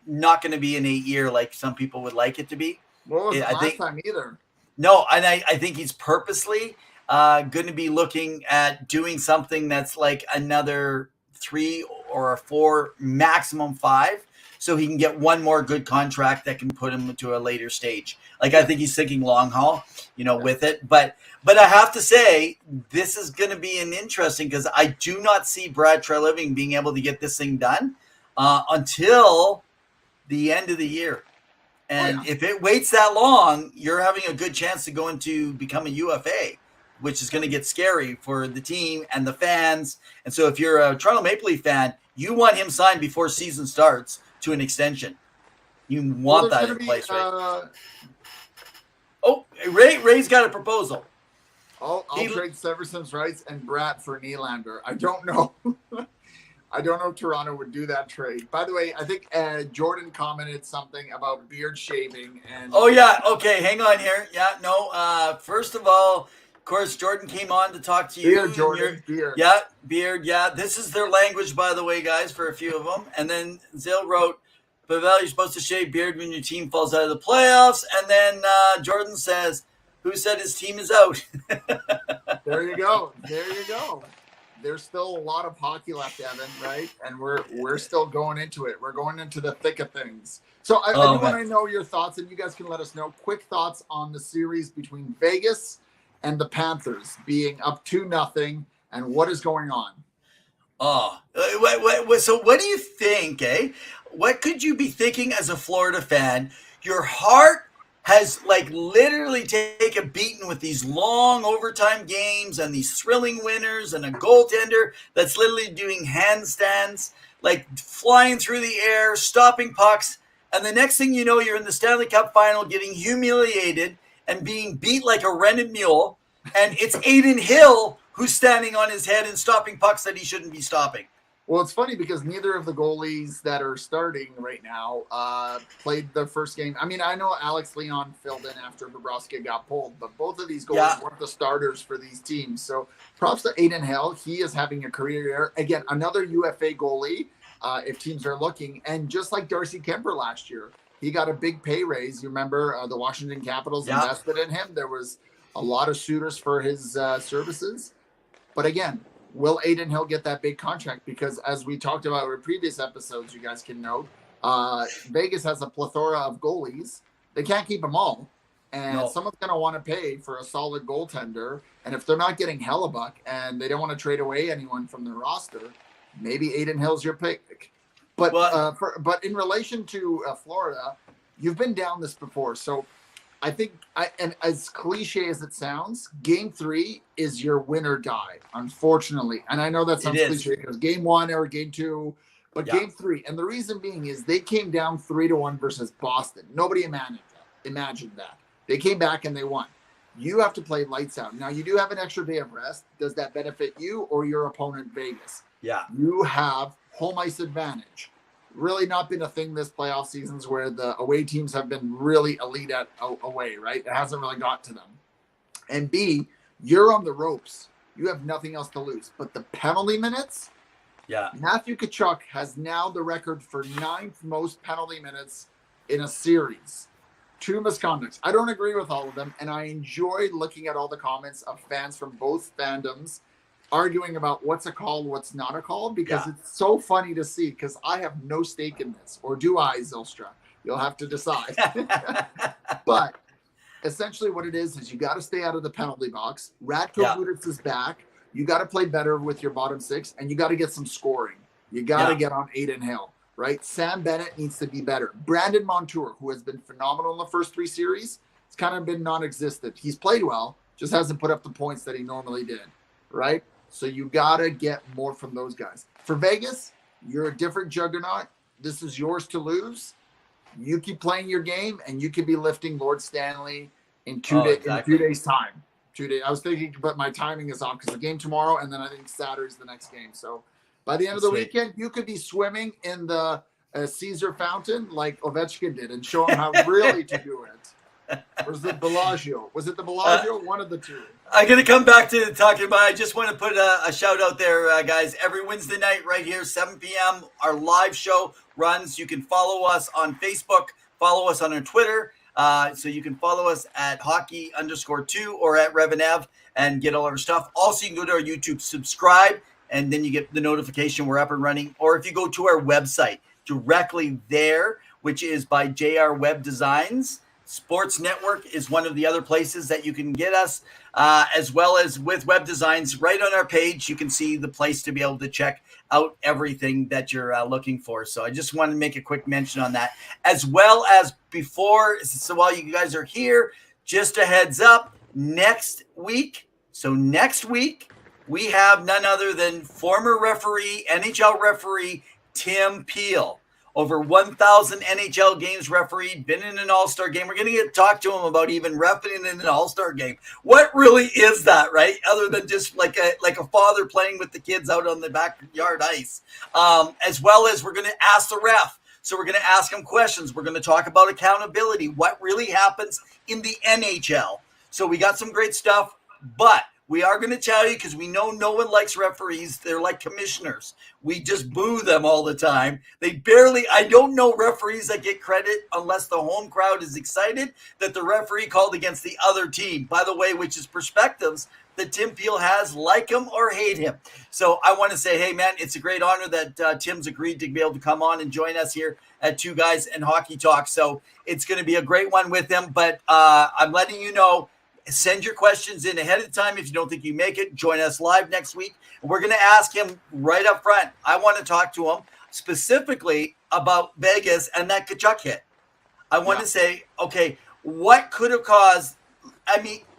not going to be an 8-year like some people would like it to be. What was last time either? No, and I think he's purposely going to be looking at doing something that's like another 3 or 4, maximum 5, so he can get one more good contract that can put him to a later stage. Like, I think he's thinking long haul, with it. But I have to say, this is going to be an interesting, because I do not see Brad Treliving being able to get this thing done until the end of the year. And if it waits that long, you're having a good chance to go into become a UFA, which is going to get scary for the team and the fans. And so if you're a Toronto Maple Leaf fan, you want him signed before season starts to an extension. You want that in place, right? Oh, Ray's got a proposal. I'll trade Severson's rights and Bratt for Nylander. I don't know. I don't know if Toronto would do that trade. By the way, I think Jordan commented something about beard shaving. And oh, yeah. Okay, hang on here. Yeah, no. First of all, of course, Jordan came on to talk to you. Beard, Jordan. Beard. Yeah, beard. Yeah, this is their language, by the way, guys, for a few of them. And then Zill wrote, Pavel, you're supposed to shave beard when your team falls out of the playoffs. And then Jordan says, who said his team is out? There you go. There's still a lot of hockey left, Evan, right? And we're still going into it. We're going into the thick of things. So I do want to know your thoughts, and you guys can let us know quick thoughts on the series between Vegas and the Panthers being up 2-0, and what is going on. So what do you think, eh? What could you be thinking as a Florida fan? Your heart has literally take a beating with these long overtime games and these thrilling winners and a goaltender that's literally doing handstands, flying through the air, stopping pucks. And the next thing you know, you're in the Stanley Cup final getting humiliated and being beat like a rented mule. And it's Adin Hill who's standing on his head and stopping pucks that he shouldn't be stopping. Well, it's funny because neither of the goalies that are starting right now played the first game. I mean, I know Alex Leon filled in after Bobrovsky got pulled, but both of these goalies weren't the starters for these teams. So props to Adin Hill. He is having a career year. Again, another UFA goalie if teams are looking. And just like Darcy Kemper last year, he got a big pay raise. You remember the Washington Capitals invested in him. There was a lot of suitors for his services. But again, will Adin Hill get that big contract? Because as we talked about in previous episodes, you guys can note, Vegas has a plethora of goalies. They can't keep them all. And someone's going to want to pay for a solid goaltender. And if they're not getting Hellebuck and they don't want to trade away anyone from their roster, maybe Adin Hill's your pick. But but in relation to Florida, you've been down this before. So I think, and as cliche as it sounds, Game 3 is your win or die, unfortunately. And I know that sounds cliche because Game 1 or Game 2, but Game 3. And the reason being is they came down 3-1 versus Boston. Nobody imagined that. They came back and they won. You have to play lights out. Now, you do have an extra day of rest. Does that benefit you or your opponent, Vegas? Yeah. You have home ice advantage. Really not been a thing this playoff seasons where the away teams have been really elite at away, right? It hasn't really got to them. And B, you're on the ropes. You have nothing else to lose. But the penalty minutes, Matthew Tkachuk has now the record for 9th most penalty minutes in a series. 2 misconducts. I don't agree with all of them, and I enjoy looking at all the comments of fans from both fandoms arguing about what's a call, what's not a call, because it's so funny to see, because I have no stake in this. Or do I, Zylstra? You'll have to decide. But essentially what it is you got to stay out of the penalty box. Radko Gudas is back. You got to play better with your bottom six, and you got to get some scoring. You got to get on Aiden Hill, right? Sam Bennett needs to be better. Brandon Montour, who has been phenomenal in the first 3 series, it's kind of been non-existent. He's played well, just hasn't put up the points that he normally did, right? So you got to get more from those guys. For Vegas, you're a different juggernaut. This is yours to lose. You keep playing your game, and you could be lifting Lord Stanley in 2 days' time. 2 days. I was thinking, but my timing is off because the game tomorrow, and then I think Saturday's the next game. So by the end of the weekend, you could be swimming in the Caesar Fountain like Ovechkin did and show him how really to do it. Or was it Bellagio? Was it the Bellagio? One of the two. I'm going to come back to talking about, I just want to put a shout out there, guys. Every Wednesday night right here, 7 p.m., our live show runs. You can follow us on Facebook, follow us on our Twitter. So you can follow us at hockey_2 or at RevNev and get all our stuff. Also, you can go to our YouTube, subscribe, and then you get the notification we're up and running. Or if you go to our website directly there, which is by JR Web Designs, Sports Network is one of the other places that you can get us, as well as with Web Designs. Right on our page, you can see the place to be able to check out everything that you're looking for. So I just want to make a quick mention on that. As well as before, so while you guys are here, just a heads up, next week, we have none other than former referee, NHL referee, Tim Peel. Over 1,000 NHL games refereed, been in an All-Star game. We're going to talk to him about even refereeing in an All-Star game. What really is that, right? Other than just like a father playing with the kids out on the backyard ice. As well as we're going to ask the ref. So we're going to ask him questions. We're going to talk about accountability, what really happens in the NHL. So we got some great stuff, but we are going to tell you, because we know no one likes referees. They're like commissioners. We just boo them all the time. I don't know referees that get credit unless the home crowd is excited that the referee called against the other team. By the way, which is perspectives that Tim Peel has, like him or hate him. So I want to say, hey, man, it's a great honor that Tim's agreed to be able to come on and join us here at Two Guys and Hockey Talk. So it's going to be a great one with him. But I'm letting you know, send your questions in ahead of time. If you don't think you make it, join us live next week. We're going to ask him right up front. I want to talk to him specifically about Vegas and that Tkachuk hit. I want to say, okay, what could have caused,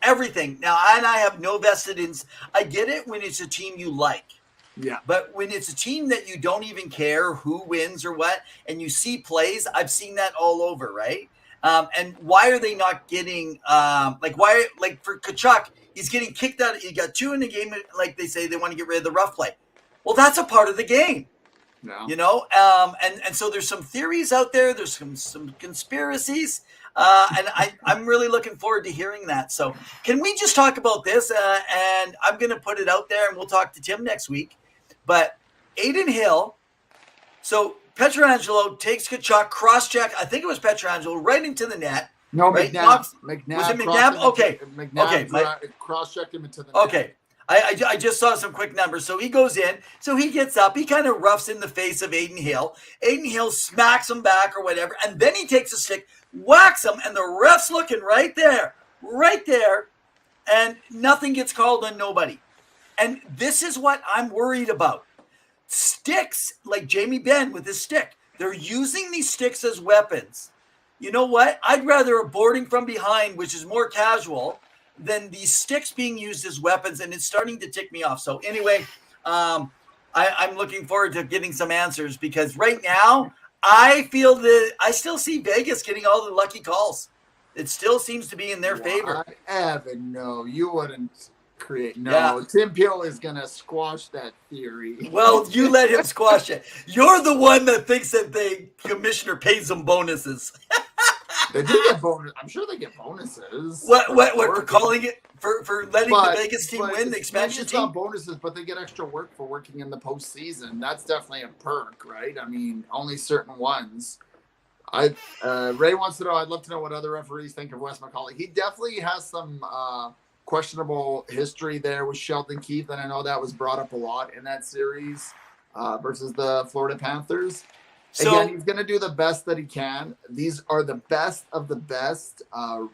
everything. Now, and I have no vested in, I get it when it's a team you like. Yeah. But when it's a team that you don't even care who wins or what, and you see plays, I've seen that all over, right? And why are they not getting for Tkachuk, he's getting kicked out. He got 2 in the game. Like they say, they want to get rid of the rough play. Well, that's a part of the game, and so there's some theories out there. There's some conspiracies. And I'm really looking forward to hearing that. So can we just talk about this? And I'm going to put it out there, and we'll talk to Tim next week. But Aiden Hill, so Pietrangelo takes Tkachuk, cross-check. I think it was Pietrangelo, right into the net. No, right? McNabb. Was it McNabb? Okay. Cross-checked him into the net. Okay. I just saw some quick numbers. So he goes in. So he gets up. He kind of roughs in the face of Aiden Hill. Aiden Hill smacks him back or whatever. And then he takes a stick, whacks him, and the ref's looking right there. And nothing gets called on nobody. And this is what I'm worried about. Sticks, like Jamie Benn with his stick, they're using these sticks as weapons. You know what? I'd rather a boarding from behind, which is more casual, than these sticks being used as weapons, and it's starting to tick me off. So anyway, I'm looking forward to getting some answers, because right now I feel that I still see Vegas getting all the lucky calls. It still seems to be in their favor. Evan, no, you wouldn't create. No, yeah. Tim Peel is going to squash that theory. Well, you let him squash it. You're the one that thinks that the commissioner pays them bonuses. They do get bonus. I'm sure they get bonuses. What for calling it for letting the Vegas team win the expansion it's team? Not bonuses, but they get extra work for working in the postseason. That's definitely a perk, right? I mean, only certain ones. Ray wants to know. I'd love to know what other referees think of Wes McCauley. He definitely has some questionable history there with Sheldon Keefe, and I know that was brought up a lot in that series versus the Florida Panthers. So, again, he's going to do the best that he can. These are the best of the best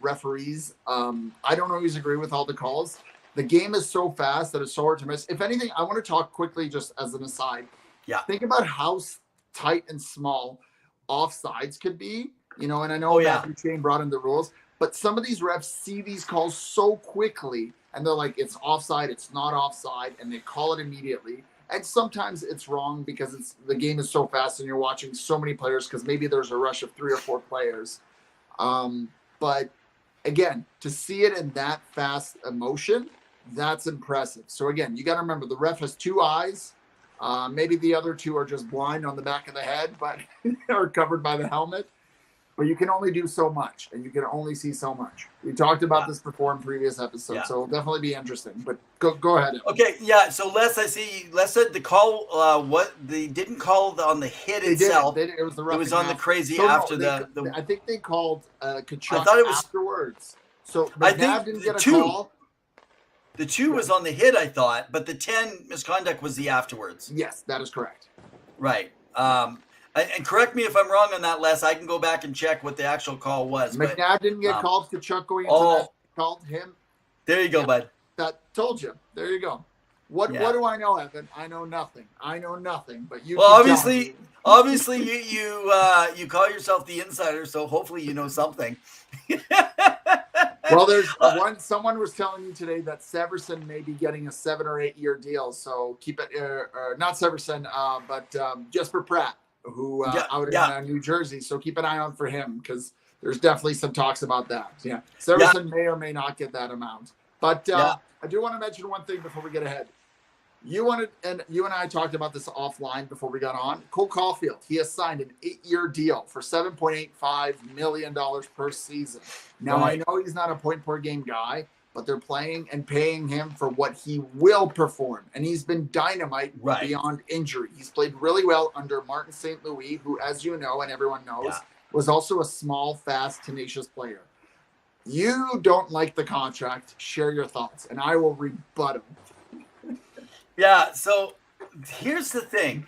referees. I don't always agree with all the calls. The game is so fast that it's so hard to miss. If anything, I want to talk quickly, just as an aside. Yeah. Think about how tight and small offsides could be, and I know Matthew Shane brought in the rules, but some of these refs see these calls so quickly and they're like, it's offside, it's not offside, and they call it immediately. And sometimes it's wrong because the game is so fast and you're watching so many players because maybe there's a rush of 3 or 4 players. But again, to see it in that fast emotion, that's impressive. So again, you got to remember the ref has 2 eyes. Maybe the other 2 are just blind on the back of the head, but are covered by the helmet. But you can only do so much, and you can only see so much. We talked about this before in previous episodes, so it'll definitely be interesting. But go ahead. Okay, yeah. So Les said the call. What they didn't call on the hit itself. It was the roughing. It was on the crazy so after no, the. I think they called Kachuk I thought it was afterwards. So I McNabb think didn't get a 2. call. The 2 was on the hit, I thought, but the 10 misconduct was the afterwards. Yes, that is correct. Right. And correct me if I'm wrong on that, Les. I can go back and check what the actual call was. McNabb didn't get called. Kachuk going into that called him. There you go, bud. That told you. There you go. What do I know, Evan? I know nothing. But you. Well, obviously, you call yourself the insider, so hopefully you know something. Well, there's someone was telling me today that Severson may be getting a 7 or 8 year deal. So keep it, not Severson, but Jesper Pratt, who out in New Jersey. So keep an eye on for him because there's definitely some talks about that. Yeah, Severson may or may not get that amount. But I do want to mention one thing before we get ahead. You and I talked about this offline before we got on. Cole Caulfield, he has signed an 8-year deal for $7.85 million per season. Now, I know he's not a point-per-game guy, but they're playing and paying him for what he will perform. And he's been dynamite beyond injury. He's played really well under Martin St. Louis, who, as you know and everyone knows, was also a small, fast, tenacious player. You don't like the contract. Share your thoughts, and I will rebut him. Yeah, so here's the thing.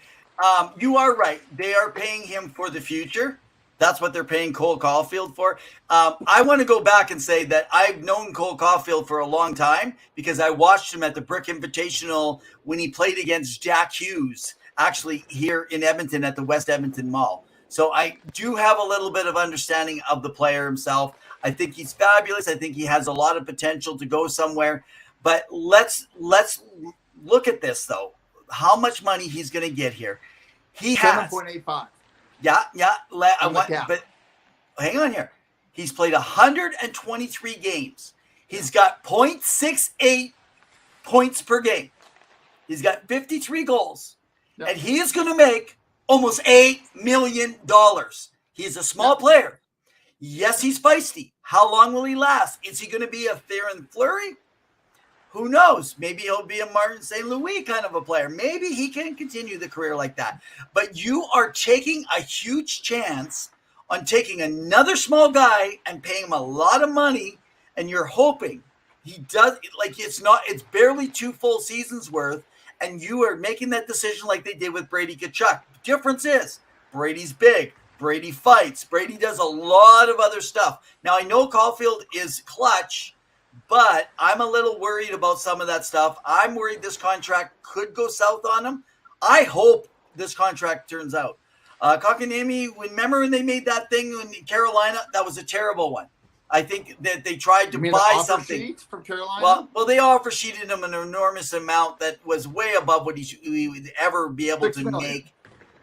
You are right. They are paying him for the future. That's what they're paying Cole Caulfield for. I want to go back and say that I've known Cole Caulfield for a long time because I watched him at the Brick Invitational when he played against Jack Hughes, actually here in Edmonton at the West Edmonton Mall. So I do have a little bit of understanding of the player himself. I think he's fabulous. I think he has a lot of potential to go somewhere. But let's look at this, though. How much money he's going to get here. He has 7.85. Yeah. But hang on here. He's played 123 games. He's got 0.68 points per game. He's got 53 goals. Yep. And he is going to make almost $8 million. He's a small player. Yes, he's feisty. How long will he last? Is he going to be a Theoren Fleury? Who knows? Maybe he'll be a Martin St. Louis kind of a player. Maybe he can continue the career like that. But you are taking a huge chance on taking another small guy and paying him a lot of money, and you're hoping he does. Like it's barely 2 full seasons worth, and you are making that decision like they did with Brady Tkachuk. The difference is Brady's big. Brady fights. Brady does a lot of other stuff. Now, I know Caulfield is clutch, but I'm a little worried about some of that stuff. I'm worried this contract could go south on him. I hope this contract turns out. Kotkaniemi, remember when they made that thing in Carolina? That was a terrible one. I think that they tried to buy something from Carolina. Well, they offer sheeted him an enormous amount that was way above what he would ever be able to make.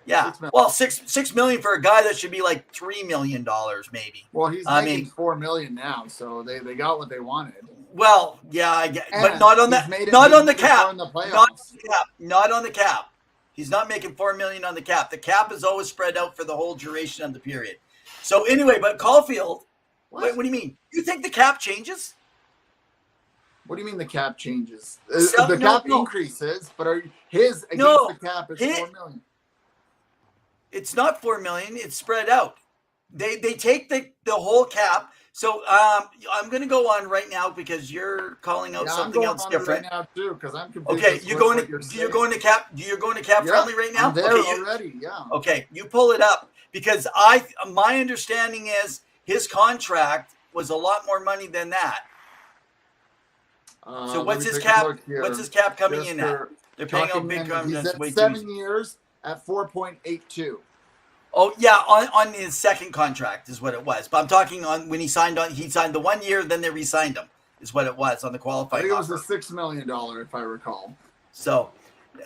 Yeah, well, $6 million for a guy that should be like $3 million, maybe. Well, he's making $4 million now, so they got what they wanted. Well, yeah, I get, but not on the cap. Not on the cap. He's not making $4 million on the cap. The cap is always spread out for the whole duration of the period. So anyway, but Caulfield, what do you mean? You think the cap changes? What do you mean the cap changes? The cap increases, but his against the cap is $4 million. It's not $4 million. It's spread out. They take the whole cap. So I'm going to go on right now because you're calling out something else different. Right now too, because I'm confused. Okay, you're going to cap friendly right now. I'm there okay, already. Yeah. Okay, you pull it up because my understanding is his contract was a lot more money than that. So what's his cap? What's his cap coming in at? They're paying out big contracts. He's at 7 years at 4.82. Oh yeah, on his second contract is what it was. But I'm talking on when he signed the 1 year, then they re-signed him. Is what it was on the qualifying. I think it was offer. a $6 million, if I recall. So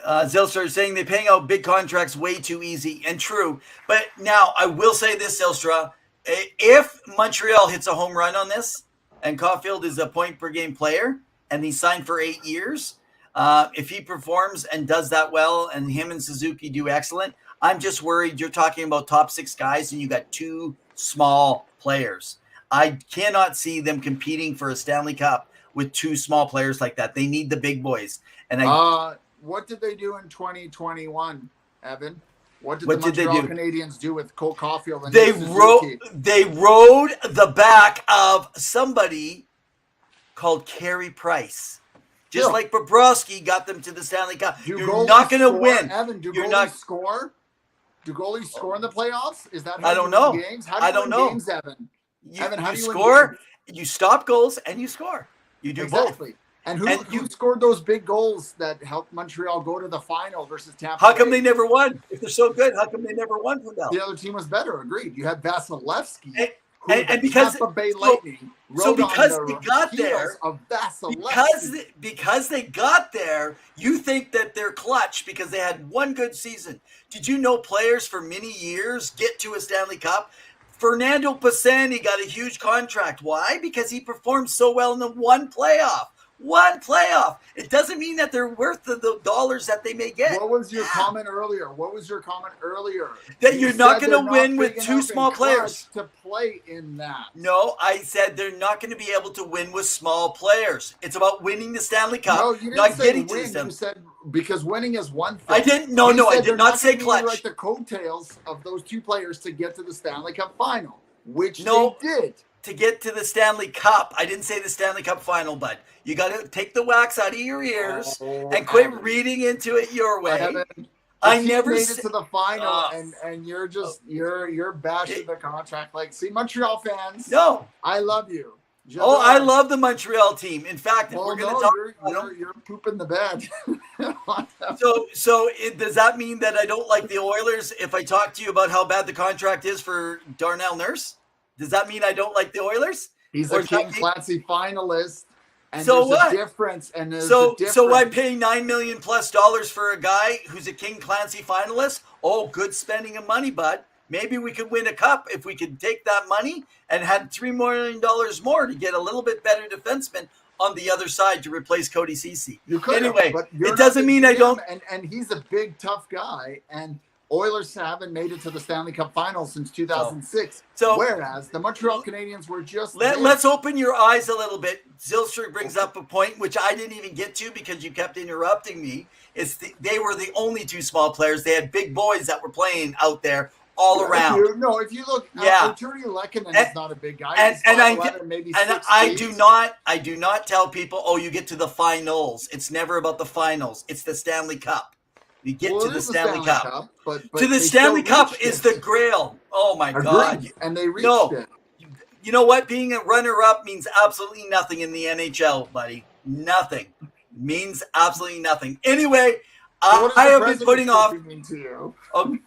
Zylstra is saying they're paying out big contracts way too easy and true. But now I will say this, Zylstra, if Montreal hits a home run on this, and Caulfield is a point per game player, and he's signed for 8 years, if he performs and does that well, and him and Suzuki do excellent. I'm just worried you're talking about top 6 guys and you got 2 small players. I cannot see them competing for a Stanley Cup with 2 small players like that. They need the big boys. And what did they do in 2021, Evan? What did the Montreal Canadiens do with Cole Caulfield and Suzuki? They rode the back of somebody called Carey Price. Just like Bobrovsky got them to the Stanley Cup. You're not going to win. Evan, do goalies score? Do goalies score in the playoffs? Is that how I don't know. Games? How do you win games, Evan? Evan, how do you score? You stop goals and you score. You do exactly. both. And who scored those big goals that helped Montreal go to the final versus Tampa How come they never won? If they're so good, how come they never won from them? The other team was better. Agreed. You had Vasilevsky. And because Tampa Bay Lightning because they got there, because they got there, you think that they're clutch because they had one good season. Did you know players for many years get to a Stanley Cup? Fernando Pisani got a huge contract. Why? Because he performed so well in the one playoff. It doesn't mean that they're worth the dollars that they may get. What was your comment earlier? That you're not going to win with 2 small players. To play in that. No, I said they're not going to be able to win with small players. It's about winning the Stanley Cup, no, you didn't not say getting win. to the Stanley. You said because winning is one thing. I didn't. No, I did not say clutch. Like the coattails of those 2 players to get to the Stanley Cup final, which they did. To get to the Stanley Cup. I didn't say the Stanley Cup final, bud. You got to take the wax out of your ears and quit reading into it your way. I never made it to the final, and you're just you're bashing the contract. Like, see, Montreal fans. No, I love you. I love the Montreal team. In fact, we're going to talk about you're pooping the bed. So does that mean that I don't like the Oilers if I talk to you about how bad the contract is for Darnell Nurse? Does that mean I don't like the Oilers? He's a King Clancy finalist. And so there's what? A difference. And there's so a difference. So I pay $9 million plus for a guy who's a King Clancy finalist? Oh, good spending of money, bud. Maybe we could win a cup if we could take that money and had $3 million more to get a little bit better defenseman on the other side to replace Cody Ceci. Anyway, it doesn't mean I don't. And he's a big, tough guy. And Oilers haven't made it to the Stanley Cup Finals since 2006. Whereas the Montreal Canadiens were just Let's open your eyes a little bit. Zylstra brings up a point which I didn't even get to because you kept interrupting me. They were the only 2 small players. They had big boys that were playing out there all around. If you look, Arturi Lehkonen is not a big guy. I do not tell people, oh, you get to the finals. It's never about the finals. It's the Stanley Cup. You get to the Stanley Cup. But to the Stanley Cup is the grail. Oh, my God. And they reached it. You know what? Being a runner-up means absolutely nothing in the NHL, buddy. Nothing. Means absolutely nothing. Anyway, I have been putting off. Oh,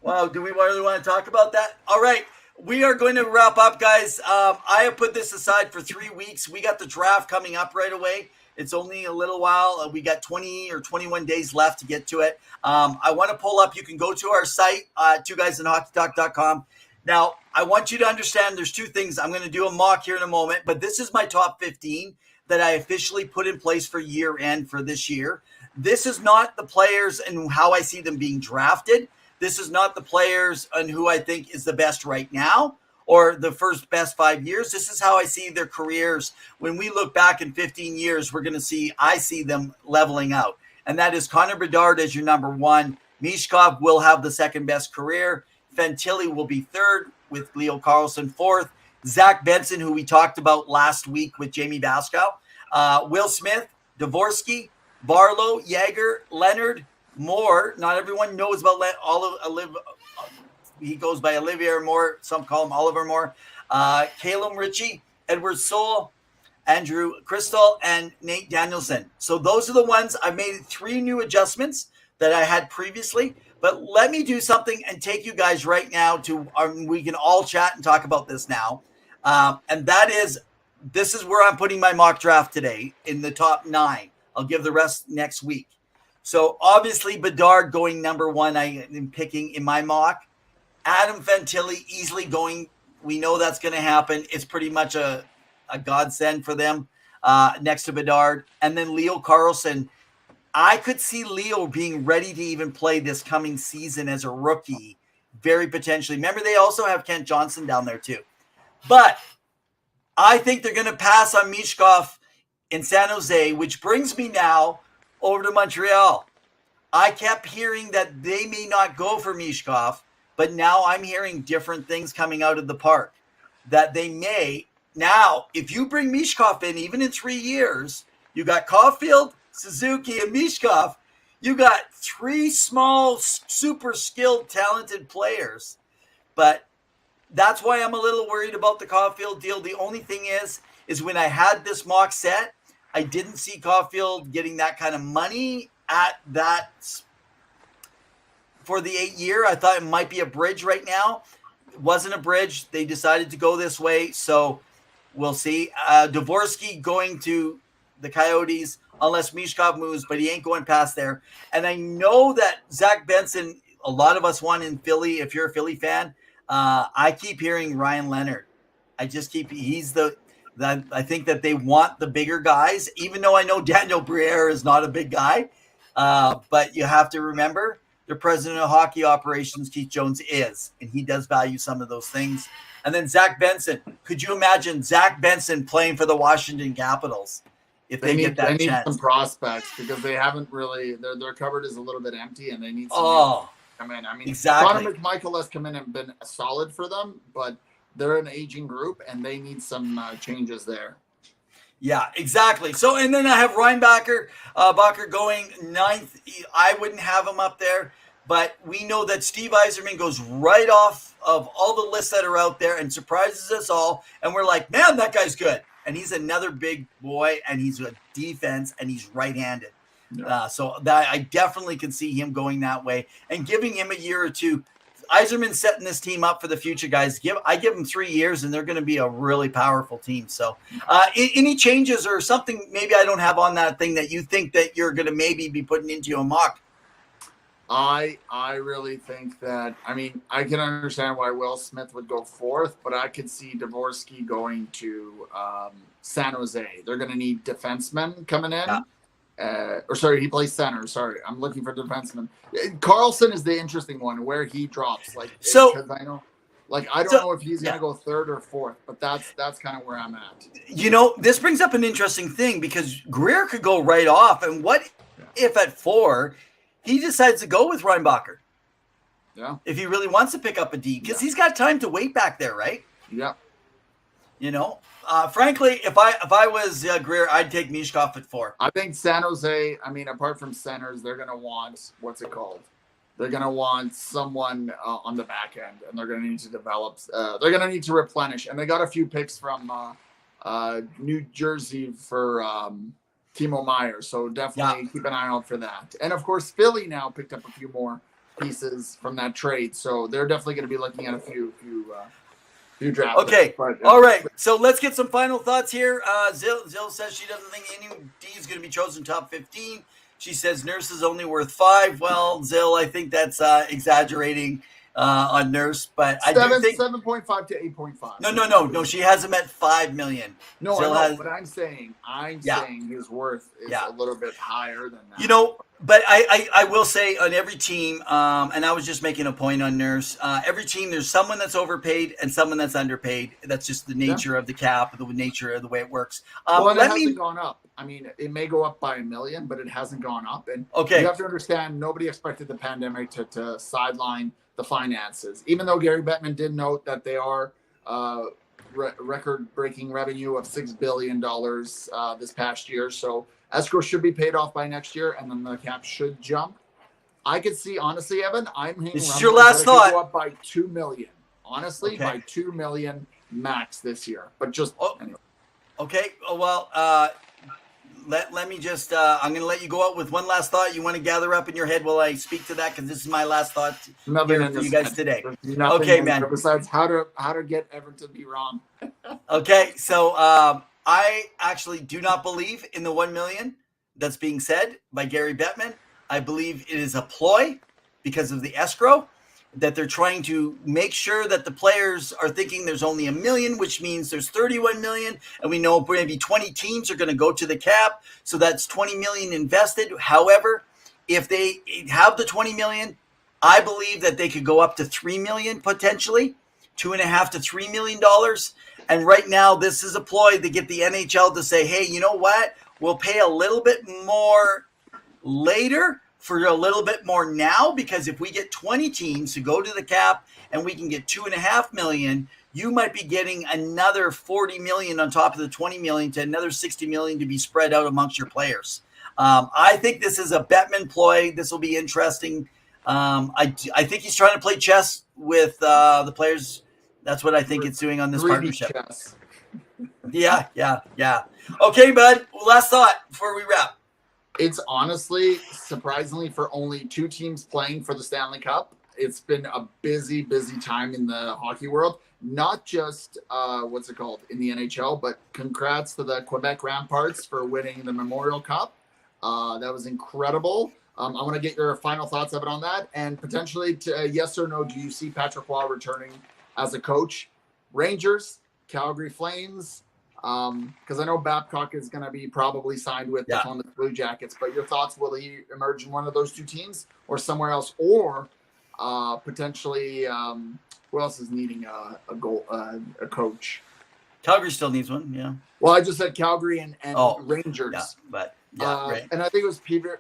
wow. Do we really want to talk about that? All right. We are going to wrap up, guys. I have put this aside for 3 weeks. We got the draft coming up right away. It's only a little while. We got 20 or 21 days left to get to it. I want to pull up. You can go to our site, twoguysinhockeytalk.com. Now, I want you to understand there's 2 things. I'm going to do a mock here in a moment, but this is my top 15 that I officially put in place for year end for this year. This is not the players and how I see them being drafted. This is not the players and who I think is the best right now or the first best 5 years. This is how I see their careers. When we look back in 15 years, I see them leveling out. And that is Connor Bedard as your number 1. Mishkov will have the second best career. Fantilli will be 3rd with Leo Carlsson 4th. Zach Benson, who we talked about last week with Jamie Baskow, Will Smith, Dvorsky, Barlow, Yager, Leonard, Moore. Not everyone knows about he goes by Olivier Moore. Some call him Oliver Moore. Calum Ritchie, Edward Soul, Andrew Crystal, and Nate Danielson. So those are the ones. I made 3 new adjustments that I had previously. But let me do something and take you guys right now to we can all chat and talk about this now. And that is, this is where I'm putting my mock draft today in the top 9. I'll give the rest next week. So obviously Bedard going number 1, I am picking in my mock. Adam Fantilli easily going. We know that's going to happen. It's pretty much a godsend for them next to Bedard. And then Leo Carlson. I could see Leo being ready to even play this coming season as a rookie, very potentially. Remember, they also have Kent Johnson down there too. But I think they're going to pass on Mishkov in San Jose, which brings me now over to Montreal. I kept hearing that they may not go for Mishkov, but now I'm hearing different things coming out of the park that they may. Now, if you bring Mishkov in, even in 3 years, you got Caulfield, Suzuki, and Mishkov, you got 3 small, super skilled, talented players. But that's why I'm a little worried about the Caulfield deal. The only thing is when I had this mock set, I didn't see Caulfield getting that kind of money at that for the 8-year. I thought it might be a bridge right now. It wasn't a bridge. They decided to go this way, so we'll see. Dvorsky going to the Coyotes, unless Mishkov moves, but he ain't going past there. And I know that Zach Benson, a lot of us want in Philly. If you're a Philly fan, I keep hearing Ryan Leonard. I think that they want the bigger guys, even though I know Daniel Briere is not a big guy. But you have to remember the president of hockey operations, Keith Jones, is, and he does value some of those things. And then Zach Benson. Could you imagine Zach Benson playing for the Washington Capitals? If they get that chance. They need some prospects because they haven't really their cupboard is a little bit empty and they need some come in. I mean, exactly. Connor McMichael has come in and been solid for them, but they're an aging group and they need some changes there. Yeah, exactly. So, and then I have Ryan Bacher going 9th. I wouldn't have him up there, but we know that Steve Yzerman goes right off of all the lists that are out there and surprises us all. And we're like, man, that guy's good. And he's another big boy, and he's a defense, and he's right-handed. Yeah. So that I definitely can see him going that way and giving him a year or two. Yzerman's setting this team up for the future, guys. I give them 3 years, and they're going to be a really powerful team. So any changes or something maybe I don't have on that thing that you think that you're going to maybe be putting into your mock? I really think that, I mean, I can understand why Will Smith would go 4th, but I could see Dvorsky going to San Jose. They're going to need defensemen coming in. Yeah. He plays center. Sorry, I'm looking for defensemen. Carlson is the interesting one, where he drops. Because I know, I don't know if he's going to go 3rd or 4th, but that's kind of where I'm at. You know, this brings up an interesting thing because Greer could go right off, and what if at 4 he decides to go with Reinbacher? Yeah. If he really wants to pick up a D, because he's got time to wait back there, right? Yeah. You know, frankly, if I was Greer, I'd take Mishkov at 4. I think San Jose, I mean, apart from centers, they're going to want, they're going to want someone on the back end, and they're going to need to develop. They're going to need to replenish. And they got a few picks from New Jersey for Timo Meyer. So definitely keep an eye out for that. And, of course, Philly now picked up a few more pieces from that trade. So they're definitely going to be looking at a few drafts. Okay. All right. So let's get some final thoughts here. Zill says she doesn't think any D is going to be chosen top 15. She says Nurse is only worth 5. Well, Zill, I think that's exaggerating on Nurse, but I do think 7.5 to 8.5. No. She has him at 5 million. No, Zill I know, but I'm saying his worth is a little bit higher than that. You know, but I will say on every team, and I was just making a point on Nurse, every team there's someone that's overpaid and someone that's underpaid. That's just the nature of the cap, the nature of the way it works. Well, it hasn't gone up. I mean, it may go up by $1 million, but it hasn't gone up. And you have to understand, nobody expected the pandemic to sideline the finances. Even though Gary Bettman did note that they are record-breaking revenue of $6 billion this past year. So escrow should be paid off by next year, and then the cap should jump. I could see, honestly, Evan, I'm hanging This is around your that last it could thought. go up by $2 million. Honestly, Okay. by $2 million max this year. But just anyway. Okay. Well, let me just. I'm going to let you go out with one last thought. You want to gather up in your head while I speak to that, because this is my last thought Nothing for you guys today. Okay, man. Besides how to get Evan to be wrong. Okay, so I actually do not believe in the 1 million that's being said by Gary Bettman. I believe it is a ploy because of the escrow, that they're trying to make sure that the players are thinking there's only 1 million, which means there's 31 million, and we know maybe 20 teams are going to go to the cap, so that's 20 million invested. However, if they have the 20 million, I believe that they could go up to 3 million potentially, $2.5 to $3 million. And right now, this is a ploy to get the NHL to say, hey, you know what? We'll pay a little bit more later for a little bit more now, because if we get 20 teams to go to the cap and we can get $2.5 million, you might be getting another 40 million on top of the 20 million to another 60 million to be spread out amongst your players. I think this is a Bettman ploy. This will be interesting. I think he's trying to play chess with the players. That's what I think it's doing on this 3D partnership. chess. Yeah. Okay, bud. Last thought before we wrap. It's honestly, surprisingly, for only 2 teams playing for the Stanley Cup, it's been a busy time in the hockey world. Not just, in the NHL, but congrats to the Quebec Ramparts for winning the Memorial Cup. That was incredible. I want to get your final thoughts of it on that. And potentially, yes or no, do you see Patrick Roy returning as a coach? Rangers, Calgary Flames, because I know Babcock is going to be probably signed with the Columbus Blue Jackets, but your thoughts, will he emerge in one of those 2 teams or somewhere else, or potentially who else is needing a coach? Calgary still needs one, yeah. Well, I just said Calgary and Rangers. Yeah, but right. And I think it was Peter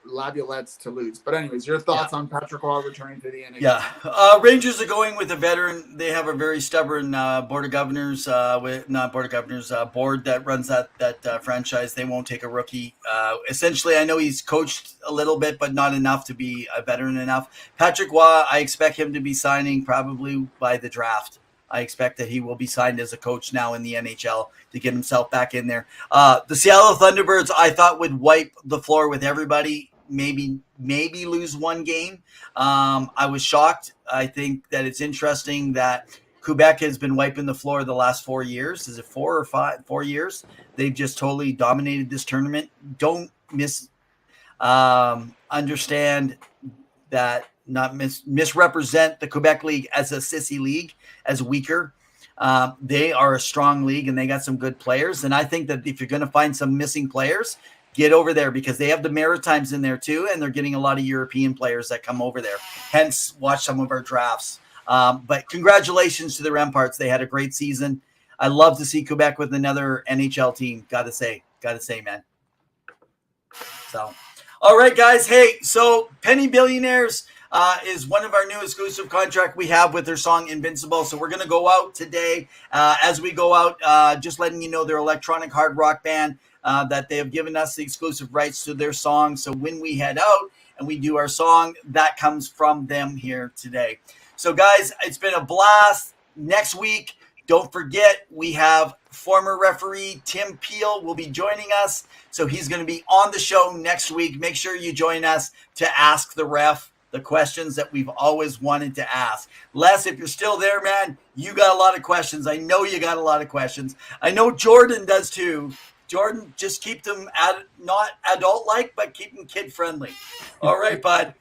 Laviolette's Toulouse. But anyways, your thoughts on Patrick Roy returning to the NHL? Yeah, Rangers are going with a veteran. They have a very stubborn board that runs that franchise. They won't take a rookie. Essentially, I know he's coached a little bit, but not enough to be a veteran enough. Patrick Roy, I expect him to be signing probably by the draft. I expect that he will be signed as a coach now in the NHL to get himself back in there. The Seattle Thunderbirds, I thought, would wipe the floor with everybody, maybe lose 1 game. I was shocked. I think that it's interesting that Quebec has been wiping the floor the last 4 years. Is it 4 or 5? 4 years. They've just totally dominated this tournament. Don't understand that. Not misrepresent the Quebec League as a sissy league, as weaker. They are a strong league, and they got some good players. And I think that if you're going to find some missing players, get over there, because they have the Maritimes in there too, and they're getting a lot of European players that come over there. Hence, watch some of our drafts. But congratulations to the Ramparts. They had a great season. I love to see Quebec with another NHL team. Got to say, man. So, all right, guys. Hey, so Penny Billionaires is one of our new exclusive contract we have with their song Invincible. So we're going to go out today. As we go out, just letting you know, they're electronic hard rock band, that they have given us the exclusive rights to their song. So when we head out and we do our song, that comes from them here today. So guys, it's been a blast. Next week, don't forget, we have former referee Tim Peel will be joining us. So he's going to be on the show next week. Make sure you join us to ask the ref the questions that we've always wanted to ask. Les, if you're still there, man, you got a lot of questions. I know you got a lot of questions. I know Jordan does too. Jordan, just keep them not adult-like, but keep them kid-friendly. All right, bud.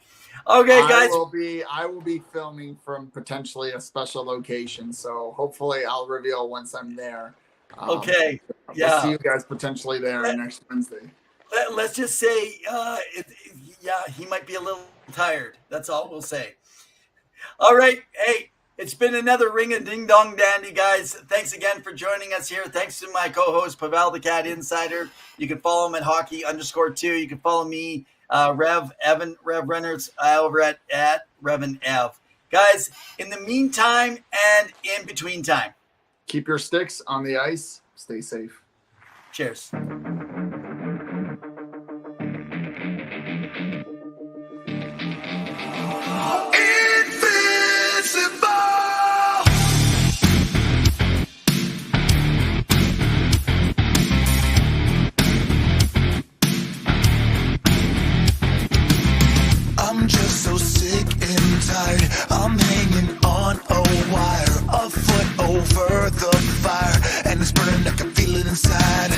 Okay, guys. I will be filming from potentially a special location, so hopefully I'll reveal once I'm there. Okay. We'll see you guys potentially there next Wednesday. Let's just say, he might be a little tired. That's all we'll say. All right. Hey, it's been another Ring a Ding Dong Dandy, guys. Thanks again for joining us here. Thanks to my co-host, Pavel the Cat Insider. You can follow him at hockey_2. You can follow me, Rev Reynolds, over at Rev and Ev. Guys, in the meantime and in between time, Keep your sticks on the ice. Stay safe. Cheers. I'm just so sick and tired. I'm hanging on a wire, a foot over the fire, and it's burning. I can feel it inside.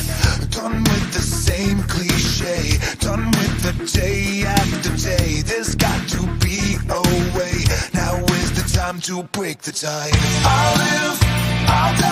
Done with the same cliche, done with the day after day. There's got to be a way. Now is the time to break the tie. I'll live, I'll die.